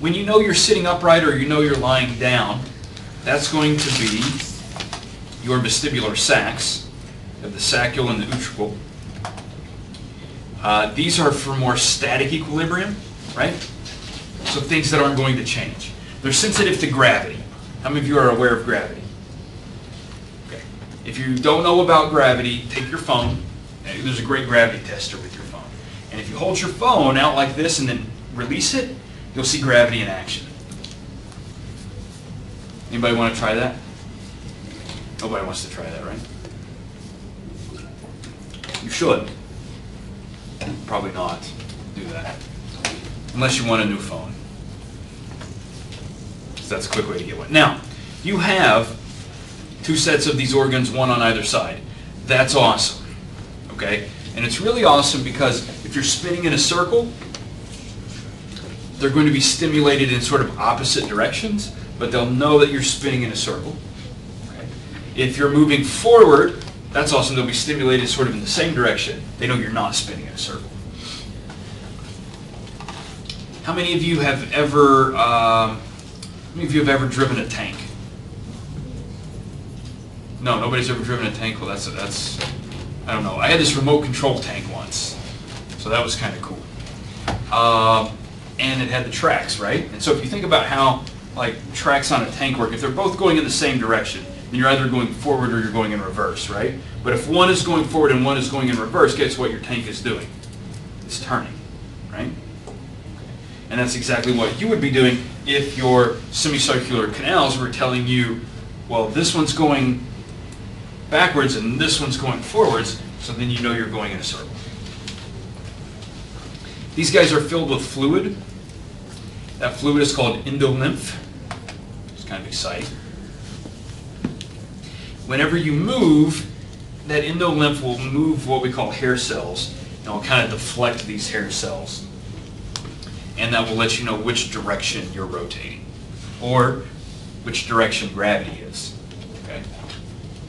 When you know you're sitting upright or you know you're lying down, that's going to be your vestibular sacs. You have the saccule and the utricle. These are for more static equilibrium, right? So things that aren't going to change. They're sensitive to gravity. How many of you are aware of gravity? Okay. If you don't know about gravity, take your phone. There's a great gravity tester with your phone. And if you hold your phone out like this and then release it, you'll see gravity in action. Anybody want to try that? Nobody wants to try that, right? You should. Probably not do that. Unless you want a new phone. So that's a quick way to get one. Now, you have two sets of these organs, one on either side. That's awesome. Okay? And it's really awesome because if you're spinning in a circle, they're going to be stimulated in sort of opposite directions, but they'll know that you're spinning in a circle. Okay? If you're moving forward, that's awesome. They'll be stimulated sort of in the same direction. They know you're not spinning in a circle. How many of you have ever driven a tank? No, nobody's ever driven a tank. Well, that's I don't know. I had this remote control tank once, so that was kind of cool. And it had the tracks, right? And so if you think about how like tracks on a tank work, if they're both going in the same direction, then you're either going forward or you're going in reverse, right? But if one is going forward and one is going in reverse, guess what your tank is doing? It's turning, right? And that's exactly what you would be doing if your semicircular canals were telling you, well, this one's going backwards and this one's going forwards, so then you know you're going in a circle. These guys are filled with fluid. That fluid is called endolymph. It's kind of exciting. Whenever you move, that endolymph will move what we call hair cells, and will kind of deflect these hair cells. And that will let you know which direction you're rotating, or which direction gravity is. Okay,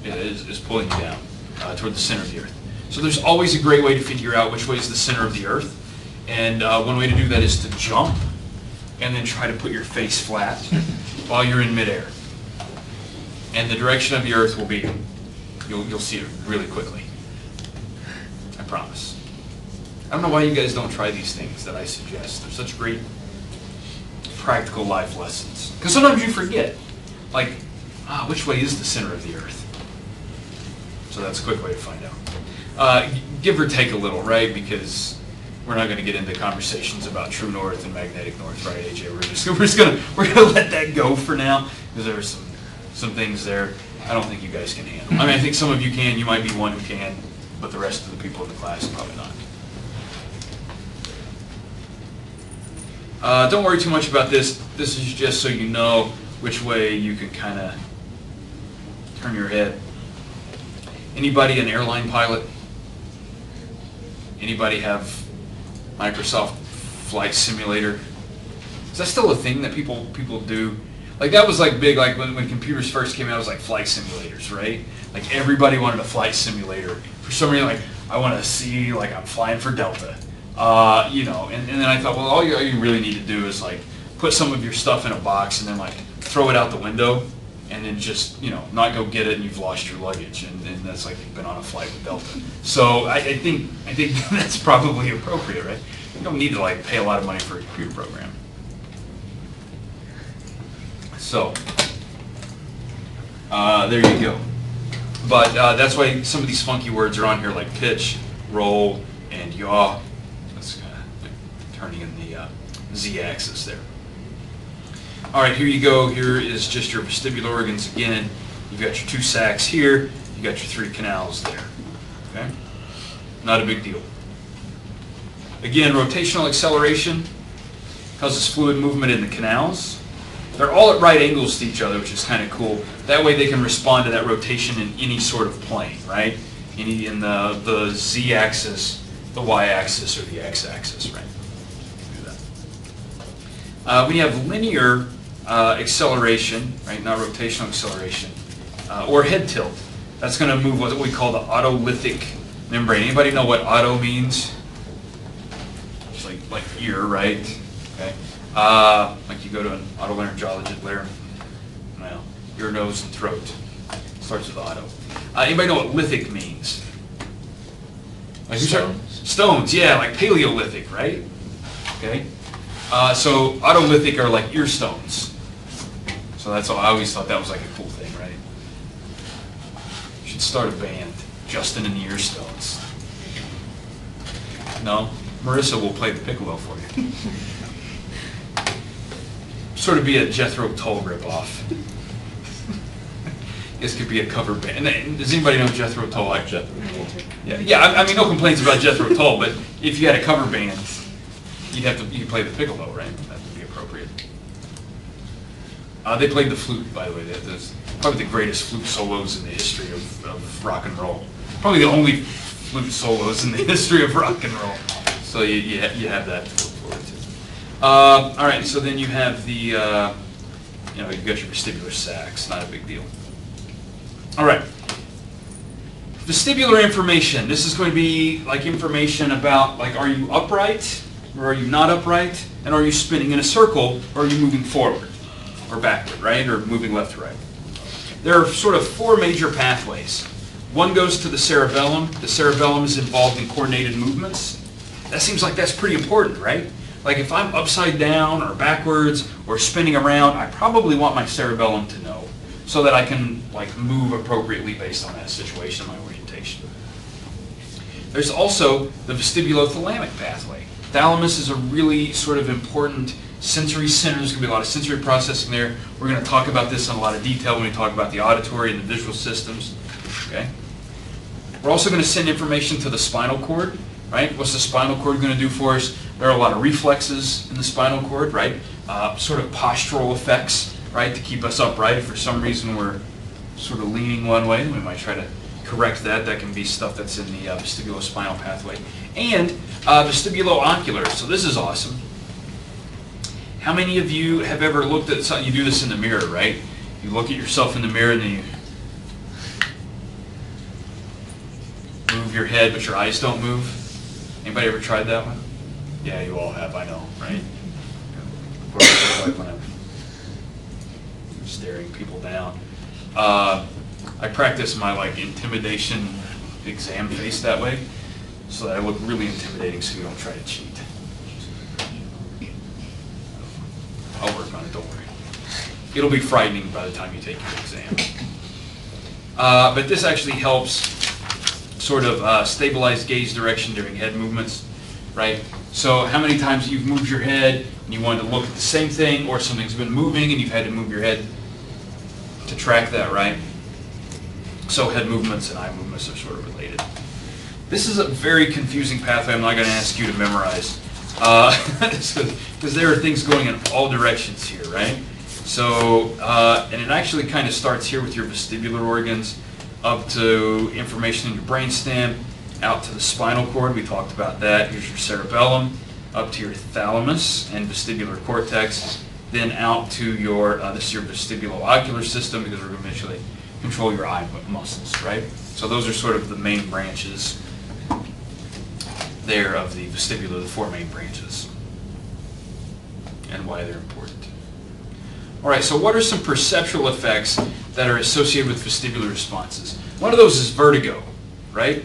it is pulling you down toward the center of the Earth. So there's always a great way to figure out which way is the center of the Earth, and one way to do that is to jump, and then try to put your face flat while you're in midair. And the direction of the Earth will be, you'll see it really quickly. I promise. I don't know why you guys don't try these things that I suggest. They're such great practical life lessons. Because sometimes you forget, like, which way is the center of the Earth? So that's a quick way to find out. Give or take a little, right? Because we're not going to get into conversations about true north and magnetic north, right, AJ? We're gonna let that go for now because there are some things there I don't think you guys can handle. I mean, I think some of you can. You might be one who can, but the rest of the people in the class probably not. Don't worry too much about this. This is just so you know which way you can kind of turn your head. Anybody an airline pilot? Anybody have Microsoft flight simulator. Is that still a thing that people do? Like that was like big, like when computers first came out, it was like flight simulators, right? Like everybody wanted a flight simulator. For some reason, like I want to see like I'm flying for Delta, you know. And then I thought, well, all you really need to do is like put some of your stuff in a box and then like throw it out the window, and then just, you know, not go get it and you've lost your luggage, and that's like you've been on a flight with Delta. So I think that's probably appropriate, right? You don't need to like pay a lot of money for a computer program. So there you go. But that's why some of these funky words are on here, like pitch, roll, and yaw. That's kind of turning in the z-axis there. All right, here you go. Here is just your vestibular organs again. You've got your 2 sacs here. You've got your 3 canals there. Okay? Not a big deal. Again, rotational acceleration causes fluid movement in the canals. They're all at right angles to each other, which is kind of cool. That way they can respond to that rotation in any sort of plane, right? In the z-axis, the y-axis, or the x-axis, right? Do that. We have linear acceleration, right? Not rotational acceleration, or head tilt. That's going to move what we call the autolithic membrane. Anybody know what auto means? It's like ear, right? Okay. Like you go to an otolaryngologist, well, ear, nose, and throat. Starts with auto. Anybody know what lithic means? Like Stones. Stones, yeah, like Paleolithic, right? Okay. So autolithic are like ear stones. So that's all. I always thought that was like a cool thing, right? You should start a band, Justin and the Ear Stones. No, Marissa will play the piccolo for you. Sort of be a Jethro Tull ripoff. This could be a cover band. And does anybody know Jethro Tull? Like Jethro Tull. Yeah. I mean, no complaints about Jethro Tull, but if you had a cover band, you could play the piccolo, right? That would be appropriate. They played the flute, by the way. That's probably the greatest flute solos in the history of rock and roll. Probably the only flute solos in the history of rock and roll. So you have that to look forward to. All right, so then you have the, you've got your vestibular sacs. Not a big deal. All right. Vestibular information. This is going to be like information about, like, are you upright or are you not upright? And are you spinning in a circle or are you moving forward or backward, right? Or moving left to right? There are sort of 4 major pathways. One goes to the cerebellum. The cerebellum is involved in coordinated movements. That seems like that's pretty important, right? Like if I'm upside down or backwards or spinning around, I probably want my cerebellum to know so that I can like move appropriately based on that situation and my orientation. There's also the vestibulothalamic pathway. Thalamus is a really sort of important sensory center. There's going to be a lot of sensory processing there. We're going to talk about this in a lot of detail when we talk about the auditory and the visual systems. Okay. We're also going to send information to the spinal cord, right? What's the spinal cord going to do for us? There are a lot of reflexes in the spinal cord, right? Sort of postural effects, right, to keep us upright. If for some reason we're sort of leaning one way, we might try to correct that. That can be stuff that's in the vestibulospinal pathway. And vestibulo-ocular. So this is awesome. How many of you have ever looked at something? You do this in the mirror, right? You look at yourself in the mirror and then you move your head, but your eyes don't move. Anybody ever tried that one? Yeah, you all have, I know, right? What does it look like when I'm staring people down? I practice my like intimidation exam face that way, so that I look really intimidating so you don't try to cheat. I'll work on it, don't worry. It'll be frightening by the time you take your exam. But this actually helps sort of stabilize gaze direction during head movements, right? So how many times you've moved your head and you wanted to look at the same thing, or something's been moving and you've had to move your head to track that, right? So head movements and eye movements are sort of related. This is a very confusing pathway I'm not going to ask you to memorize. Because there are things going in all directions here, right? So, and it actually kind of starts here with your vestibular organs, up to information in your brainstem, out to the spinal cord. We talked about that. Here's your cerebellum. up to your thalamus and vestibular cortex, then out to your, this is your vestibulo-ocular system, because we're going to eventually control your eye muscles, right? So those are sort of the main branches there of the vestibular, the four main branches, and why they're important. All right, so what are some perceptual effects that are associated with vestibular responses? One of those is vertigo, right?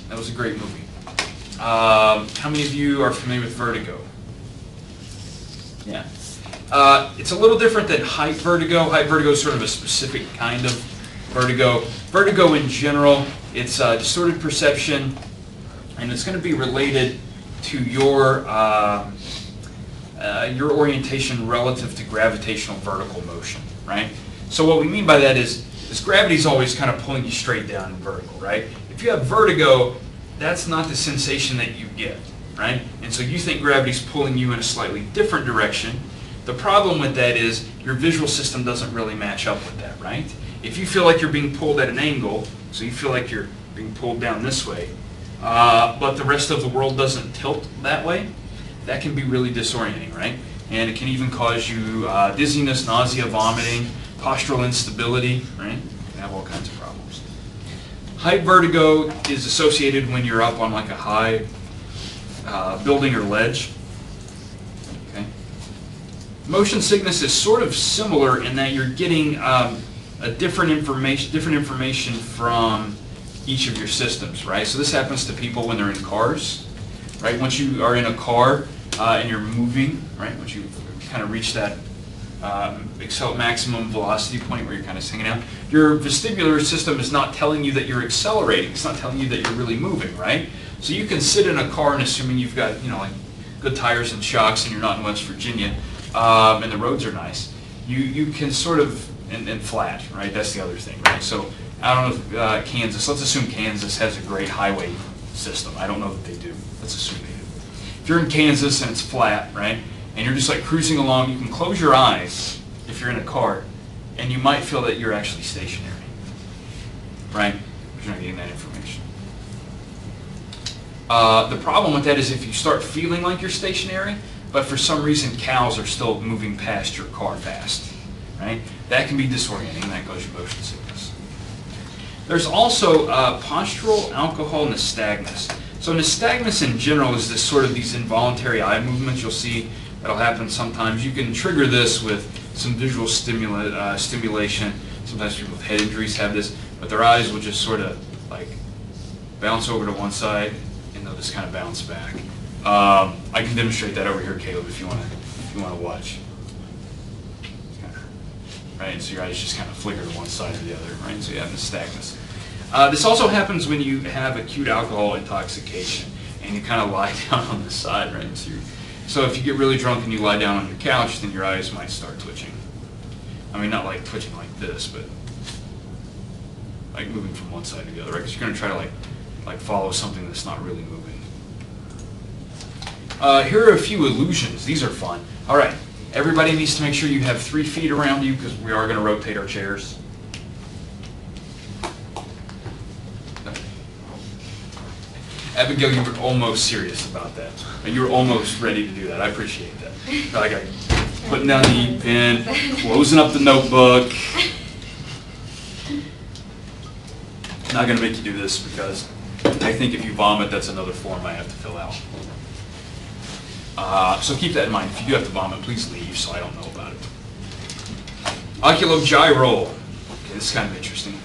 That was a great movie. How many of you are familiar with vertigo? Yeah. It's a little different than height vertigo. Height vertigo is sort of a specific kind of vertigo. Vertigo in general, it's distorted perception, and it's going to be related to your orientation relative to gravitational vertical motion, right? So what we mean by that is gravity is always kind of pulling you straight down in vertical, right? If you have vertigo, that's not the sensation that you get, right? And so you think gravity's pulling you in a slightly different direction. The problem with that is your visual system doesn't really match up with that, right? If you feel like you're being pulled at an angle, so you feel like you're being pulled down this way, but the rest of the world doesn't tilt that way, that can be really disorienting, right? And it can even cause you dizziness, nausea, vomiting, postural instability, right? You can have all kinds of problems. Height vertigo is associated when you're up on like a high building or ledge. Okay. Motion sickness is sort of similar in that you're getting a different information from each of your systems, right? So this happens to people when they're in cars, right? Once you are in a car and you're moving, right? Once you kind of reach that maximum velocity point where you're kind of hanging out, your vestibular system is not telling you that you're accelerating. It's not telling you that you're really moving, right? So you can sit in a car, and assuming you've got, you know, like good tires and shocks, and you're not in West Virginia, and the roads are nice, you can sort of, and flat, right? That's the other thing, right? So I don't know if Kansas, let's assume Kansas has a great highway system. I don't know that they do. Let's assume they do. If you're in Kansas and it's flat, right, and you're just like cruising along, you can close your eyes if you're in a car, and you might feel that you're actually stationary, right? But you're not getting that information. The problem with that is if you start feeling like you're stationary, but for some reason cows are still moving past your car fast, right? That can be disorienting, and that causes you motion sickness. There's also postural alcohol nystagmus. So nystagmus in general is this sort of these involuntary eye movements you'll see that'll happen sometimes. You can trigger this with some visual stimulation. Sometimes people with head injuries have this, but their eyes will just sort of like bounce over to one side, and they'll just kind of bounce back. I can demonstrate that over here, Caleb, if you want to watch. Right, so your eyes just kind of flicker to one side or the other, right? So you have nystagmus. This also happens when you have acute alcohol intoxication, and you kind of lie down on the side, right? So if you get really drunk and you lie down on your couch, then your eyes might start twitching. I mean, not like twitching like this, but like moving from one side to the other, right? Because you're going to try to like follow something that's not really moving. Here are a few illusions. These are fun. All right, everybody needs to make sure you have 3 feet around you because we are going to rotate our chairs. Abigail, you were almost serious about that. You were almost ready to do that. I appreciate that. Like putting down the ink pen, closing up the notebook. I'm not going to make you do this because I think if you vomit, that's another form I have to fill out. So keep that in mind. If you do have to vomit, please leave so I don't know about it. Oculogyral. Okay, this is kind of interesting.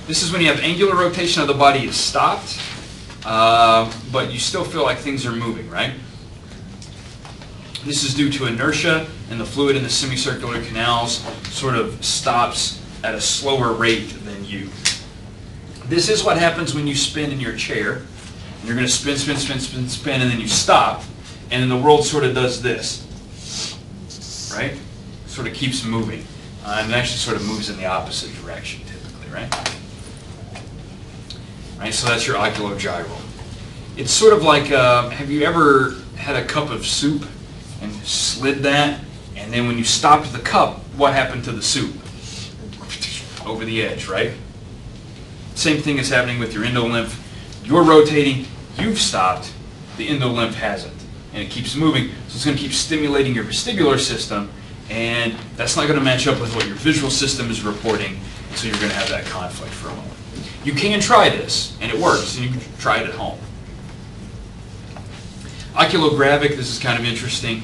This is when you have angular rotation of the body is stopped, but you still feel like things are moving, right? This is due to inertia, and the fluid in the semicircular canals sort of stops at a slower rate than you. This is what happens when you spin in your chair. You're going to spin, spin, spin, spin, spin, and then you stop, and then the world sort of does this, right? Sort of keeps moving, and it actually sort of moves in the opposite direction typically, right? Right, so that's your oculogyral. It's sort of like, have you ever had a cup of soup and slid that, and then when you stopped the cup, what happened to the soup? Over the edge, right? Same thing is happening with your endolymph. You're rotating, you've stopped, the endolymph hasn't, and it keeps moving. So it's going to keep stimulating your vestibular system, and that's not going to match up with what your visual system is reporting, so you're going to have that conflict for a moment. You can try this, and it works, and you can try it at home. Oculographic, this is kind of interesting.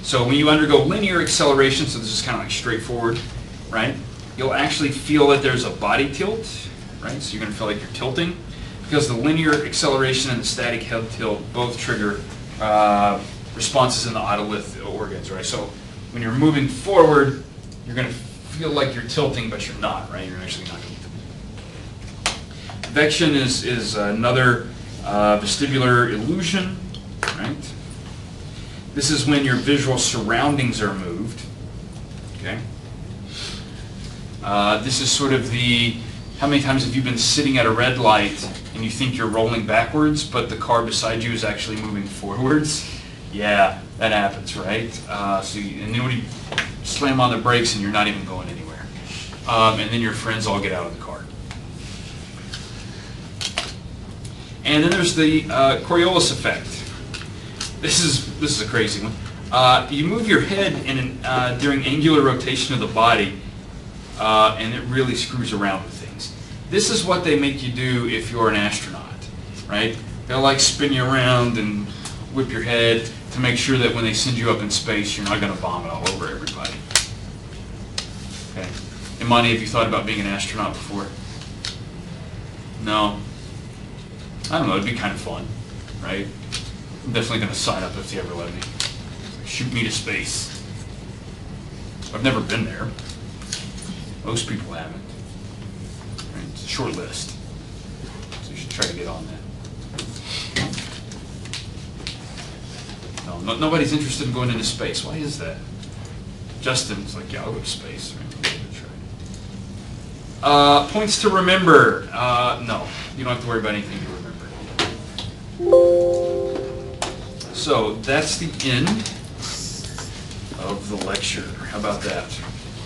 So when you undergo linear acceleration, so this is kind of like straightforward, right? You'll actually feel that there's a body tilt, right? So you're going to feel like you're tilting, because the linear acceleration and the static head tilt both trigger responses in the otolith organs, right? So when you're moving forward, you're going to feel like you're tilting, but you're not, right? You're actually not going to. Vection is another vestibular illusion, right? This is when your visual surroundings are moved, okay? This is sort of the, how many times have you been sitting at a red light and you think you're rolling backwards, but the car beside you is actually moving forwards? Yeah, that happens, right? And then when you slam on the brakes and you're not even going anywhere. And then your friends all get out of the car. And then there's the Coriolis effect. This is a crazy one. You move your head during angular rotation of the body, and it really screws around with things. This is what they make you do if you're an astronaut, right? They'll like spin you around and whip your head to make sure that when they send you up in space, you're not going to vomit all over everybody. Okay. Imani, have you thought about being an astronaut before? No? I don't know, it'd be kind of fun, right? I'm definitely going to sign up if they ever let me. Shoot me to space. I've never been there. Most people haven't. Right? It's a short list. So you should try to get on that. No, nobody's interested in going into space. Why is that? Justin's like, yeah, I'll go to space. Right? Points to remember. No, you don't have to worry about anything to remember. So that's the end of the lecture. How about that?